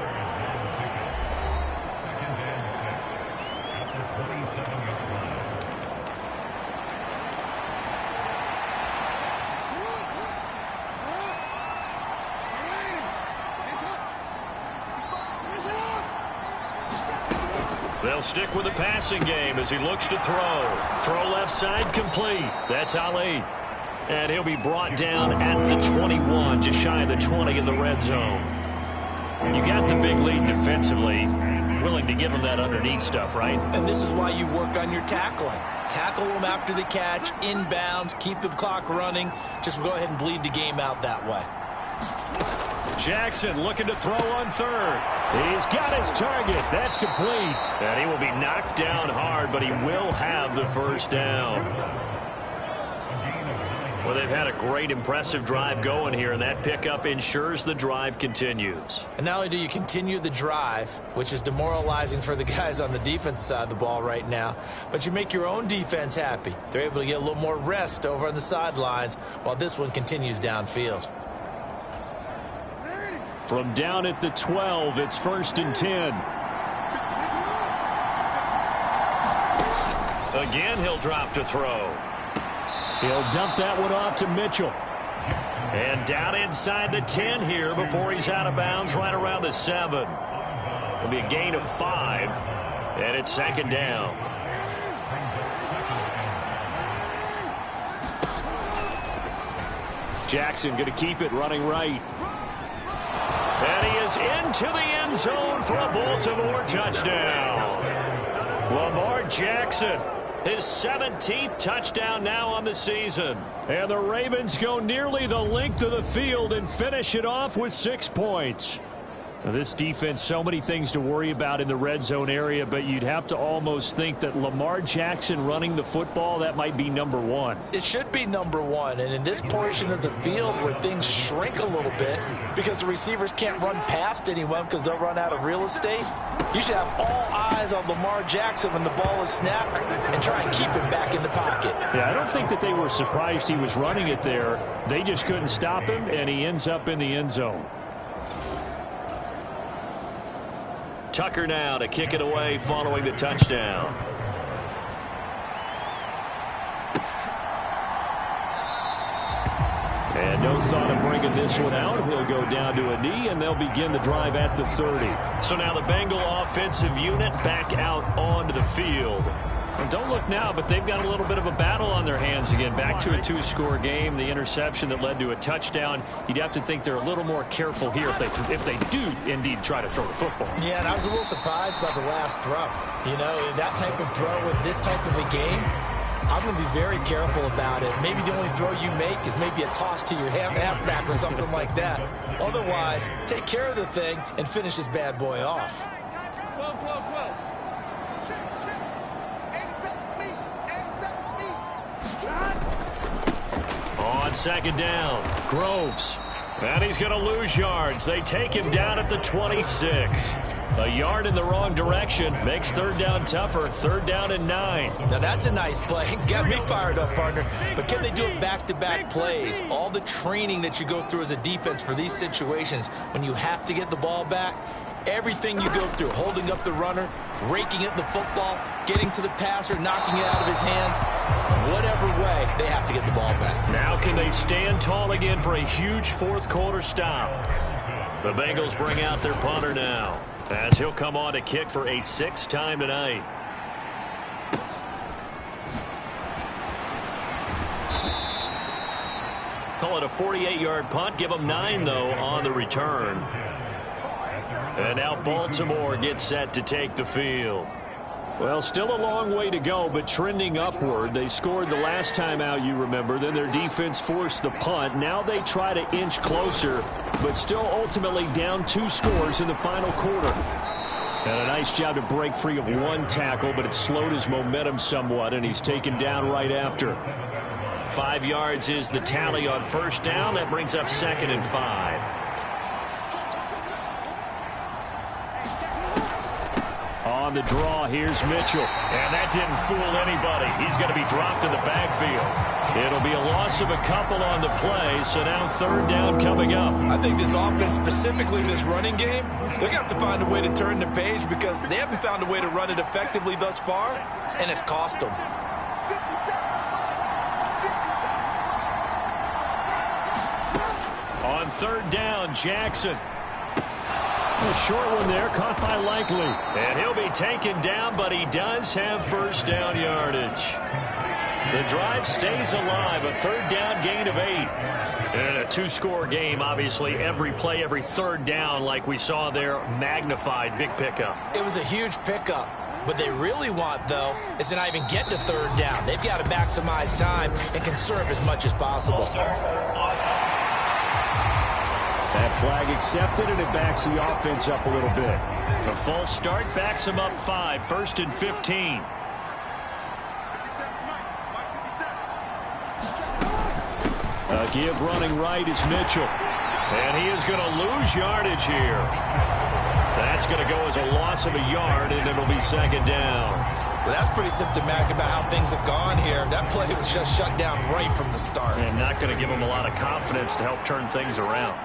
They'll stick with the passing game as he looks to throw. Throw left side, complete. That's Ali. And he'll be brought down at the 21, just shy of the 20 in the red zone. You got the big lead defensively. Willing to give him that underneath stuff, right? And this is why you work on your tackling. Tackle them after the catch, inbounds, keep the clock running. Just go ahead and bleed the game out that way. Jackson looking to throw on third. He's got his target. That's complete. And he will be knocked down hard, but he will have the first down. Well, they've had a great, impressive drive going here, and that pickup ensures the drive continues. And not only do you continue the drive, which is demoralizing for the guys on the defensive side of the ball right now, but you make your own defense happy. They're able to get a little more rest over on the sidelines while this one continues downfield. From down at the 12, it's 1st and 10. Again, he'll drop to throw. He'll dump that one off to Mitchell. And down inside the 10 here before he's out of bounds right around the 7. It'll be a gain of 5, and it's 2nd down. Jackson going to keep it running right. And he is into the end zone for a Baltimore touchdown. Lamar Jackson, his 17th touchdown now on the season. And the Ravens go nearly the length of the field and finish it off with 6 points. Now, this defense, so many things to worry about in the red zone area, but you'd have to almost think that Lamar Jackson running the football, that might be number 1. It should be number 1, and in this portion of the field where things shrink a little bit because the receivers can't run past anyone because they'll run out of real estate, you should have all eyes on Lamar Jackson when the ball is snapped and try and keep him back in the pocket. Yeah, I don't think that they were surprised he was running it there. They just couldn't stop him, and he ends up in the end zone. Tucker now to kick it away following the touchdown. And no thought of bringing this one out. He'll go down to a knee, and they'll begin the drive at the 30. So now the Bengal offensive unit back out onto the field. And don't look now, but they've got a little bit of a battle on their hands again. Back to a 2-score game. The interception that led to a touchdown. You'd have to think they're a little more careful here if they do indeed try to throw the football. Yeah, and I was a little surprised by the last throw. You know, that type of throw in this type of a game, I'm going to be very careful about it. Maybe the only throw you make is maybe a toss to your halfback or something like that. Otherwise, take care of the thing and finish this bad boy off. On 2nd down, Groves. And he's going to lose yards. They take him down at the 26. A yard in the wrong direction makes 3rd down tougher. 3rd down and 9. Now that's a nice play. Got me fired up, partner. But can they do it back-to-back plays? All the training that you go through as a defense for these situations, when you have to get the ball back, everything you go through, holding up the runner, raking at the football, getting to the passer, knocking it out of his hands, whatever way, they have to get the ball back. Now can they stand tall again for a huge 4th quarter stop? The Bengals bring out their punter now, as he'll come on to kick for a 6th time tonight. Call it a 48-yard punt. Give them 9, though, on the return. And now Baltimore gets set to take the field. Well, still a long way to go, but trending upward. They scored the last time out, you remember. Then their defense forced the punt. Now they try to inch closer, but still ultimately down 2 scores in the final quarter. And a nice job to break free of 1 tackle, but it slowed his momentum somewhat, and he's taken down right after. 5 yards is the tally on 1st down. That brings up 2nd and 5. On the draw, here's Mitchell. And that didn't fool anybody. He's going to be dropped in the backfield. It'll be a loss of a couple on the play, so now 3rd down coming up. I think this offense, specifically this running game, they're going to have to find a way to turn the page because they haven't found a way to run it effectively thus far, and it's cost them. On 3rd down, Jackson. A short one there, caught by Likely. And he'll be taken down, but he does have 1st down yardage. The drive stays alive, a 3rd down gain of 8. And a 2-score game, obviously, every play, every 3rd down, like we saw there, magnified, big pickup. It was a huge pickup. What they really want, though, is to not even get to 3rd down. They've got to maximize time and conserve as much as possible. That flag accepted, and it backs the offense up a little bit. The false start backs them up 5, 1st and 15. A give running right is Mitchell. And he is going to lose yardage here. That's going to go as a loss of a yard, and it'll be 2nd down. Well, that's pretty symptomatic about how things have gone here. That play was just shut down right from the start. And not going to give him a lot of confidence to help turn things around.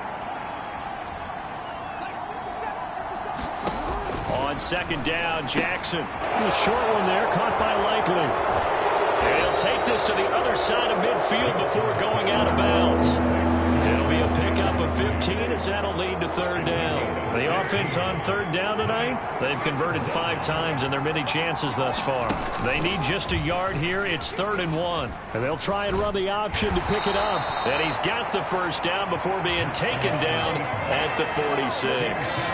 On 2nd down, Jackson. A short one there, caught by Likely. And he'll take this to the other side of midfield before going out of bounds. It'll be a pickup of 15 as that'll lead to 3rd down. The offense on 3rd down tonight, they've converted 5 times in their many chances thus far. They need just a yard here. It's 3rd and 1. And they'll try and run the option to pick it up. And he's got the 1st down before being taken down at the 46.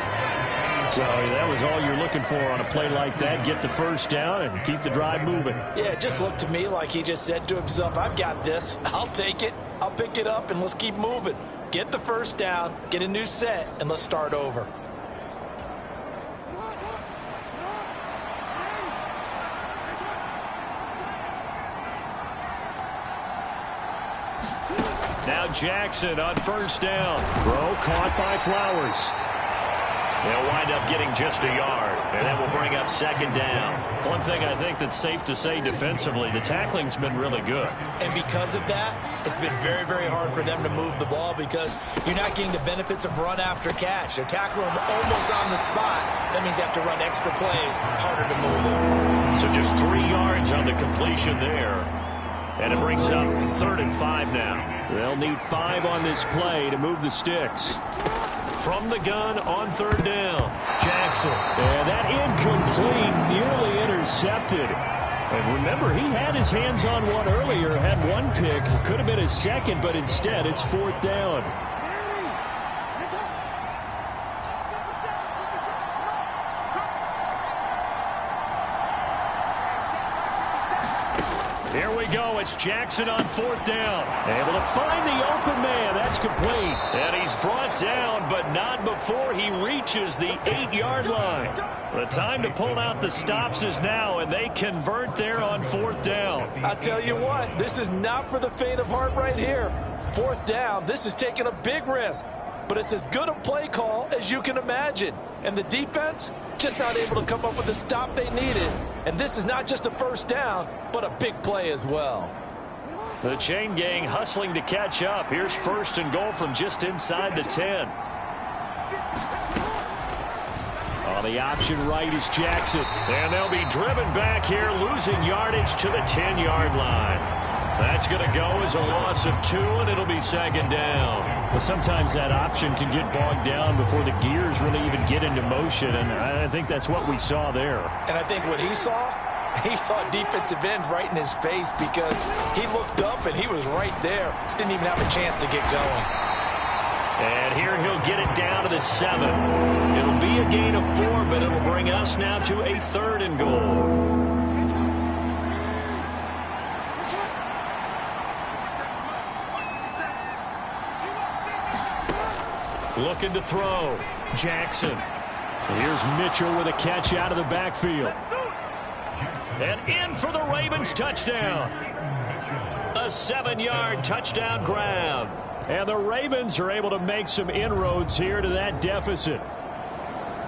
So that was all you're looking for on a play like that. Get the 1st down and keep the drive moving. Yeah, it just looked to me like he just said to himself, I've got this. I'll take it. I'll pick it up, and let's keep moving. Get the 1st down, get a new set, and let's start over. Now Jackson on 1st down. Throw caught by Flowers. They'll wind up getting just a yard, and that will bring up 2nd down. One thing I think that's safe to say defensively, the tackling's been really good. And because of that, it's been very, very hard for them to move the ball because you're not getting the benefits of run after catch. They're tackling them almost on the spot. That means you have to run extra plays, harder to move them. So just 3 yards on the completion there. And it brings up 3rd and 5 now. They'll need 5 on this play to move the sticks. From the gun on 3rd down, Jackson. And that incomplete, nearly intercepted. And remember, he had his hands on one earlier, had one pick. Could have been his 2nd, but instead it's 4th down. Here we go. It's Jackson on 4th down. Able to find the open man. That's complete. And he's brought down, but not before he reaches the 8-yard line. The time to pull out the stops is now, and they convert there on 4th down. I tell you what, this is not for the faint of heart right here. 4th down, this is taking a big risk. But it's as good a play call as you can imagine. And the defense just not able to come up with the stop they needed. And this is not just a 1st down, but a big play as well. The chain gang hustling to catch up. Here's 1st and goal from just inside the 10. On the option right is Jackson. And they'll be driven back here, losing yardage to the 10-yard line. That's going to go as a loss of 2, and it'll be 2nd down. Well, sometimes that option can get bogged down before the gears really even get into motion, and I think that's what we saw there. And I think what he saw defensive end right in his face because he looked up and he was right there. Didn't even have a chance to get going. And here he'll get it down to the 7. It'll be a gain of 4, but it'll bring us now to a 3rd and goal. Looking to throw. Jackson. Here's Mitchell with a catch out of the backfield. And in for the Ravens touchdown. A 7-yard touchdown grab. And the Ravens are able to make some inroads here to that deficit.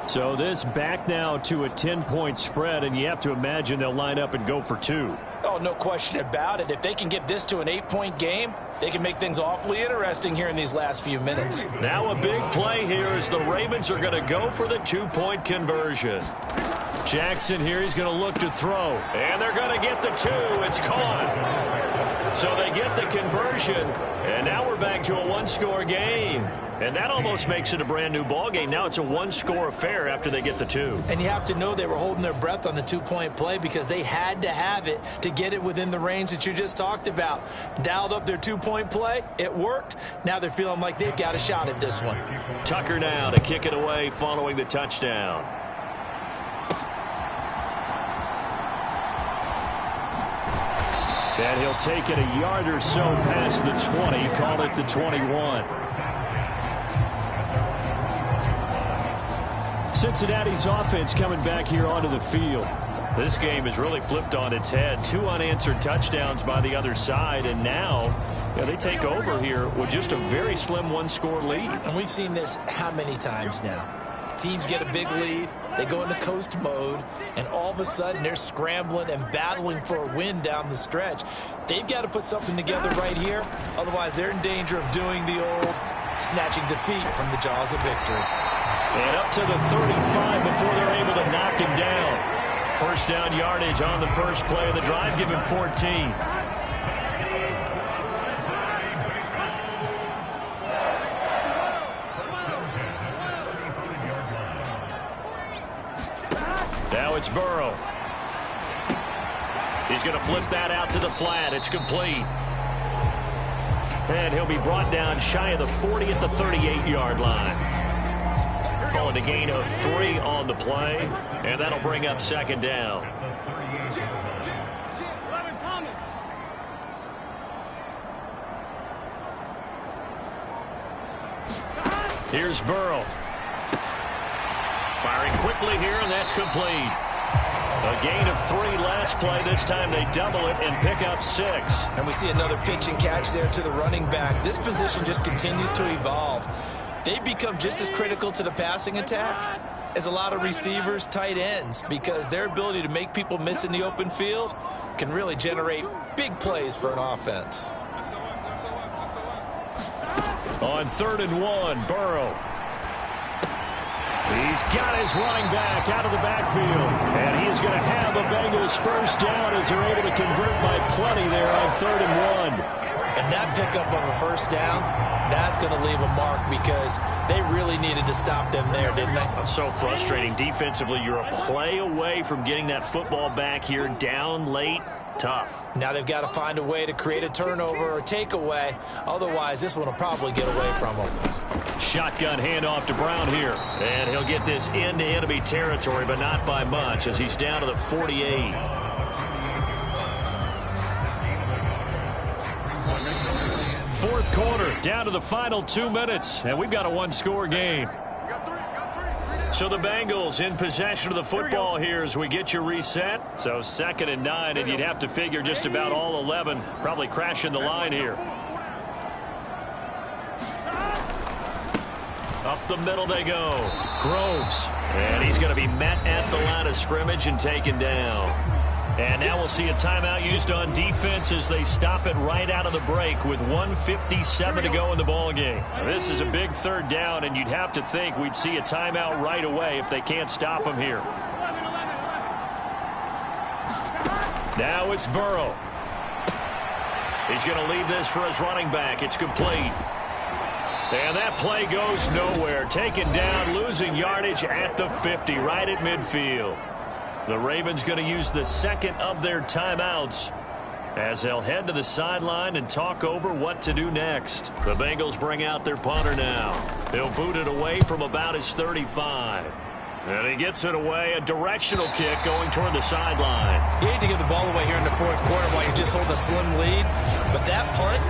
So this back now to a 10-point spread, and you have to imagine they'll line up and go for 2. Oh, no question about it. If they can get this to an 8-point game, they can make things awfully interesting here in these last few minutes. Now a big play here as the Ravens are going to go for the 2-point conversion. Jackson here, he's going to look to throw. And they're going to get the 2. It's caught. So they get the conversion, and now we're back to a 1-score game. And that almost makes it a brand-new ball game. Now it's a 1-score affair after they get the 2. And you have to know they were holding their breath on the 2-point play because they had to have it to get it within the range that you just talked about. Dialed up their 2-point play. It worked. Now they're feeling like they've got a shot at this one. Tucker now to kick it away following the touchdown. And he'll take it a yard or so past the 20, call it the 21. Cincinnati's offense coming back here onto the field. This game is really flipped on its head. 2 unanswered touchdowns by the other side, and now they take over here with just a very slim one-score lead. And we've seen this how many times now? Teams get a big lead, they go into coast mode, and all of a sudden they're scrambling and battling for a win down the stretch. They've got to put something together right here, otherwise they're in danger of doing the old snatching defeat from the jaws of victory. And up to the 35 before they're able to knock him down. First down yardage on the first play of the drive, give him 14. Now it's Burrow. He's going to flip that out to the flat. It's complete. And he'll be brought down shy of the 40 at the 38-yard line. Calling a gain of 3 on the play, and that'll bring up second down. Here's Burrow. Firing quickly here, and that's complete. A gain of 3 last play. This time they double it and pick up 6. And we see another pitch and catch there to the running back. This position just continues to evolve. They've become just as critical to the passing attack as a lot of receivers, tight ends, because their ability to make people miss in the open field can really generate big plays for an offense. On 3rd and 1, Burrow. He's got his running back out of the backfield. And he is going to have the Bengals first down as they're able to convert by plenty there on 3rd and 1. And that pickup of a first down, that's going to leave a mark because they really needed to stop them there, didn't they? So frustrating. Defensively, you're a play away from getting that football back here down late. Tough. Now they've got to find a way to create a turnover or takeaway. Otherwise, this one will probably get away from them. Shotgun handoff to Brown here. And he'll get this into enemy territory, but not by much as he's down to the 48. Fourth quarter, down to the final 2 minutes, and we've got a one-score game. So the Bengals in possession of the football here as we get you reset. So 2nd and 9, and you'd have to figure just about all 11 probably crashing the line here. Up the middle they go. Groves. And he's going to be met at the line of scrimmage and taken down. And now we'll see a timeout used on defense as they stop it right out of the break with 1:57 to go in the ballgame. This is a big 3rd down, and you'd have to think we'd see a timeout right away if they can't stop him here. Now it's Burrow. He's going to leave this for his running back. It's complete. And that play goes nowhere. Taken down, losing yardage at the 50, right at midfield. The Ravens going to use the 2nd of their timeouts as they'll head to the sideline and talk over what to do next. The Bengals bring out their punter now. He'll boot it away from about his 35. And he gets it away, a directional kick going toward the sideline. You hate to give the ball away here in the 4th quarter while you just hold a slim lead, but that punt,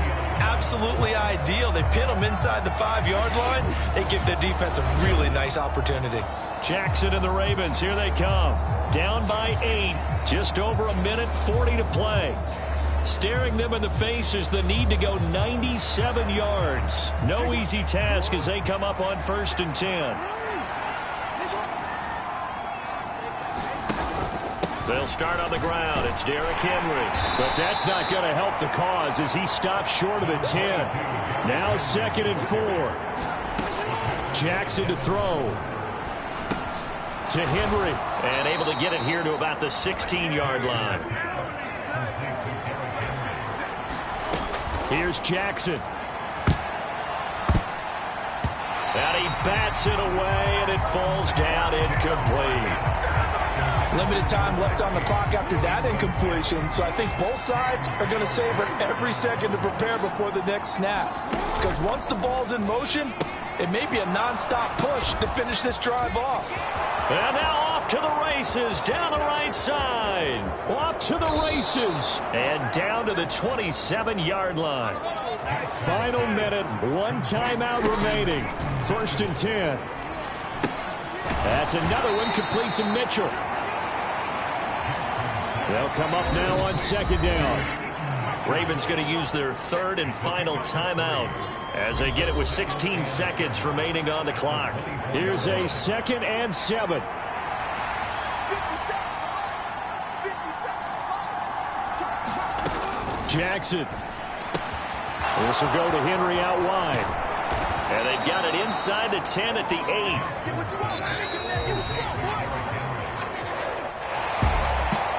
absolutely ideal. They pin them inside the 5-yard line. They give their defense a really nice opportunity. Jackson and the Ravens, here they come. Down by 8, just over 1:40 to play. Staring them in the face is the need to go 97 yards. No easy task as they come up on 1st and 10. They'll start on the ground. It's Derrick Henry. But that's not going to help the cause as he stops short of the 10. Now 2nd and 4. Jackson to throw. To Henry, and able to get it here to about the 16-yard line. Here's Jackson. And he bats it away, and it falls down incomplete. Limited time left on the clock after that incompletion, so I think both sides are going to savor every second to prepare before the next snap. Because once the ball's in motion, it may be a non-stop push to finish this drive off. And now off to the races, down the right side. Off to the races. And down to the 27-yard line. Final minute, 1 timeout remaining. 1st and 10. That's another one complete to Mitchell. They'll come up now on second down. Ravens going to use their third and final timeout as they get it with 16 seconds remaining on the clock. Here's a 2nd and 7. Jackson. This will go to Henry out wide. And they've got it inside the 10 at the 8. Get what you want, man. Get what you want, boy.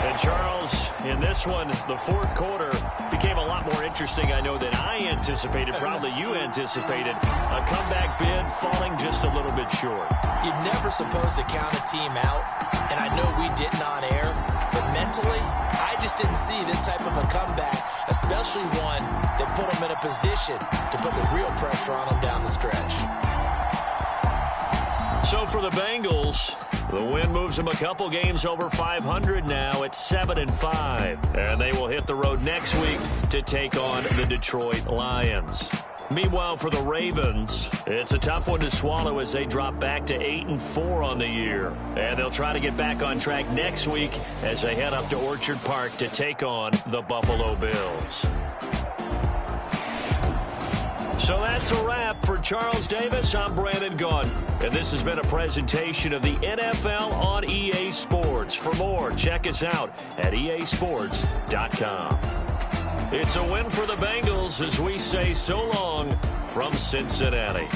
And Charles, in this one, the fourth quarter became a lot more interesting, I know, than I anticipated. Probably you anticipated. A comeback bid falling just a little bit short. You're never supposed to count a team out, and I know we didn't on air, but mentally, I just didn't see this type of a comeback, especially one that put them in a position to put the real pressure on them down the stretch. So for the Bengals, the win moves them a couple games over 500 now at 7-5. And they will hit the road next week to take on the Detroit Lions. Meanwhile, for the Ravens, it's a tough one to swallow as they drop back to 8-4 on the year. And they'll try to get back on track next week as they head up to Orchard Park to take on the Buffalo Bills. So that's a wrap. For Charles Davis, I'm Brandon Gunn. And this has been a presentation of the NFL on EA Sports. For more, check us out at easports.com. It's a win for the Bengals as we say so long from Cincinnati.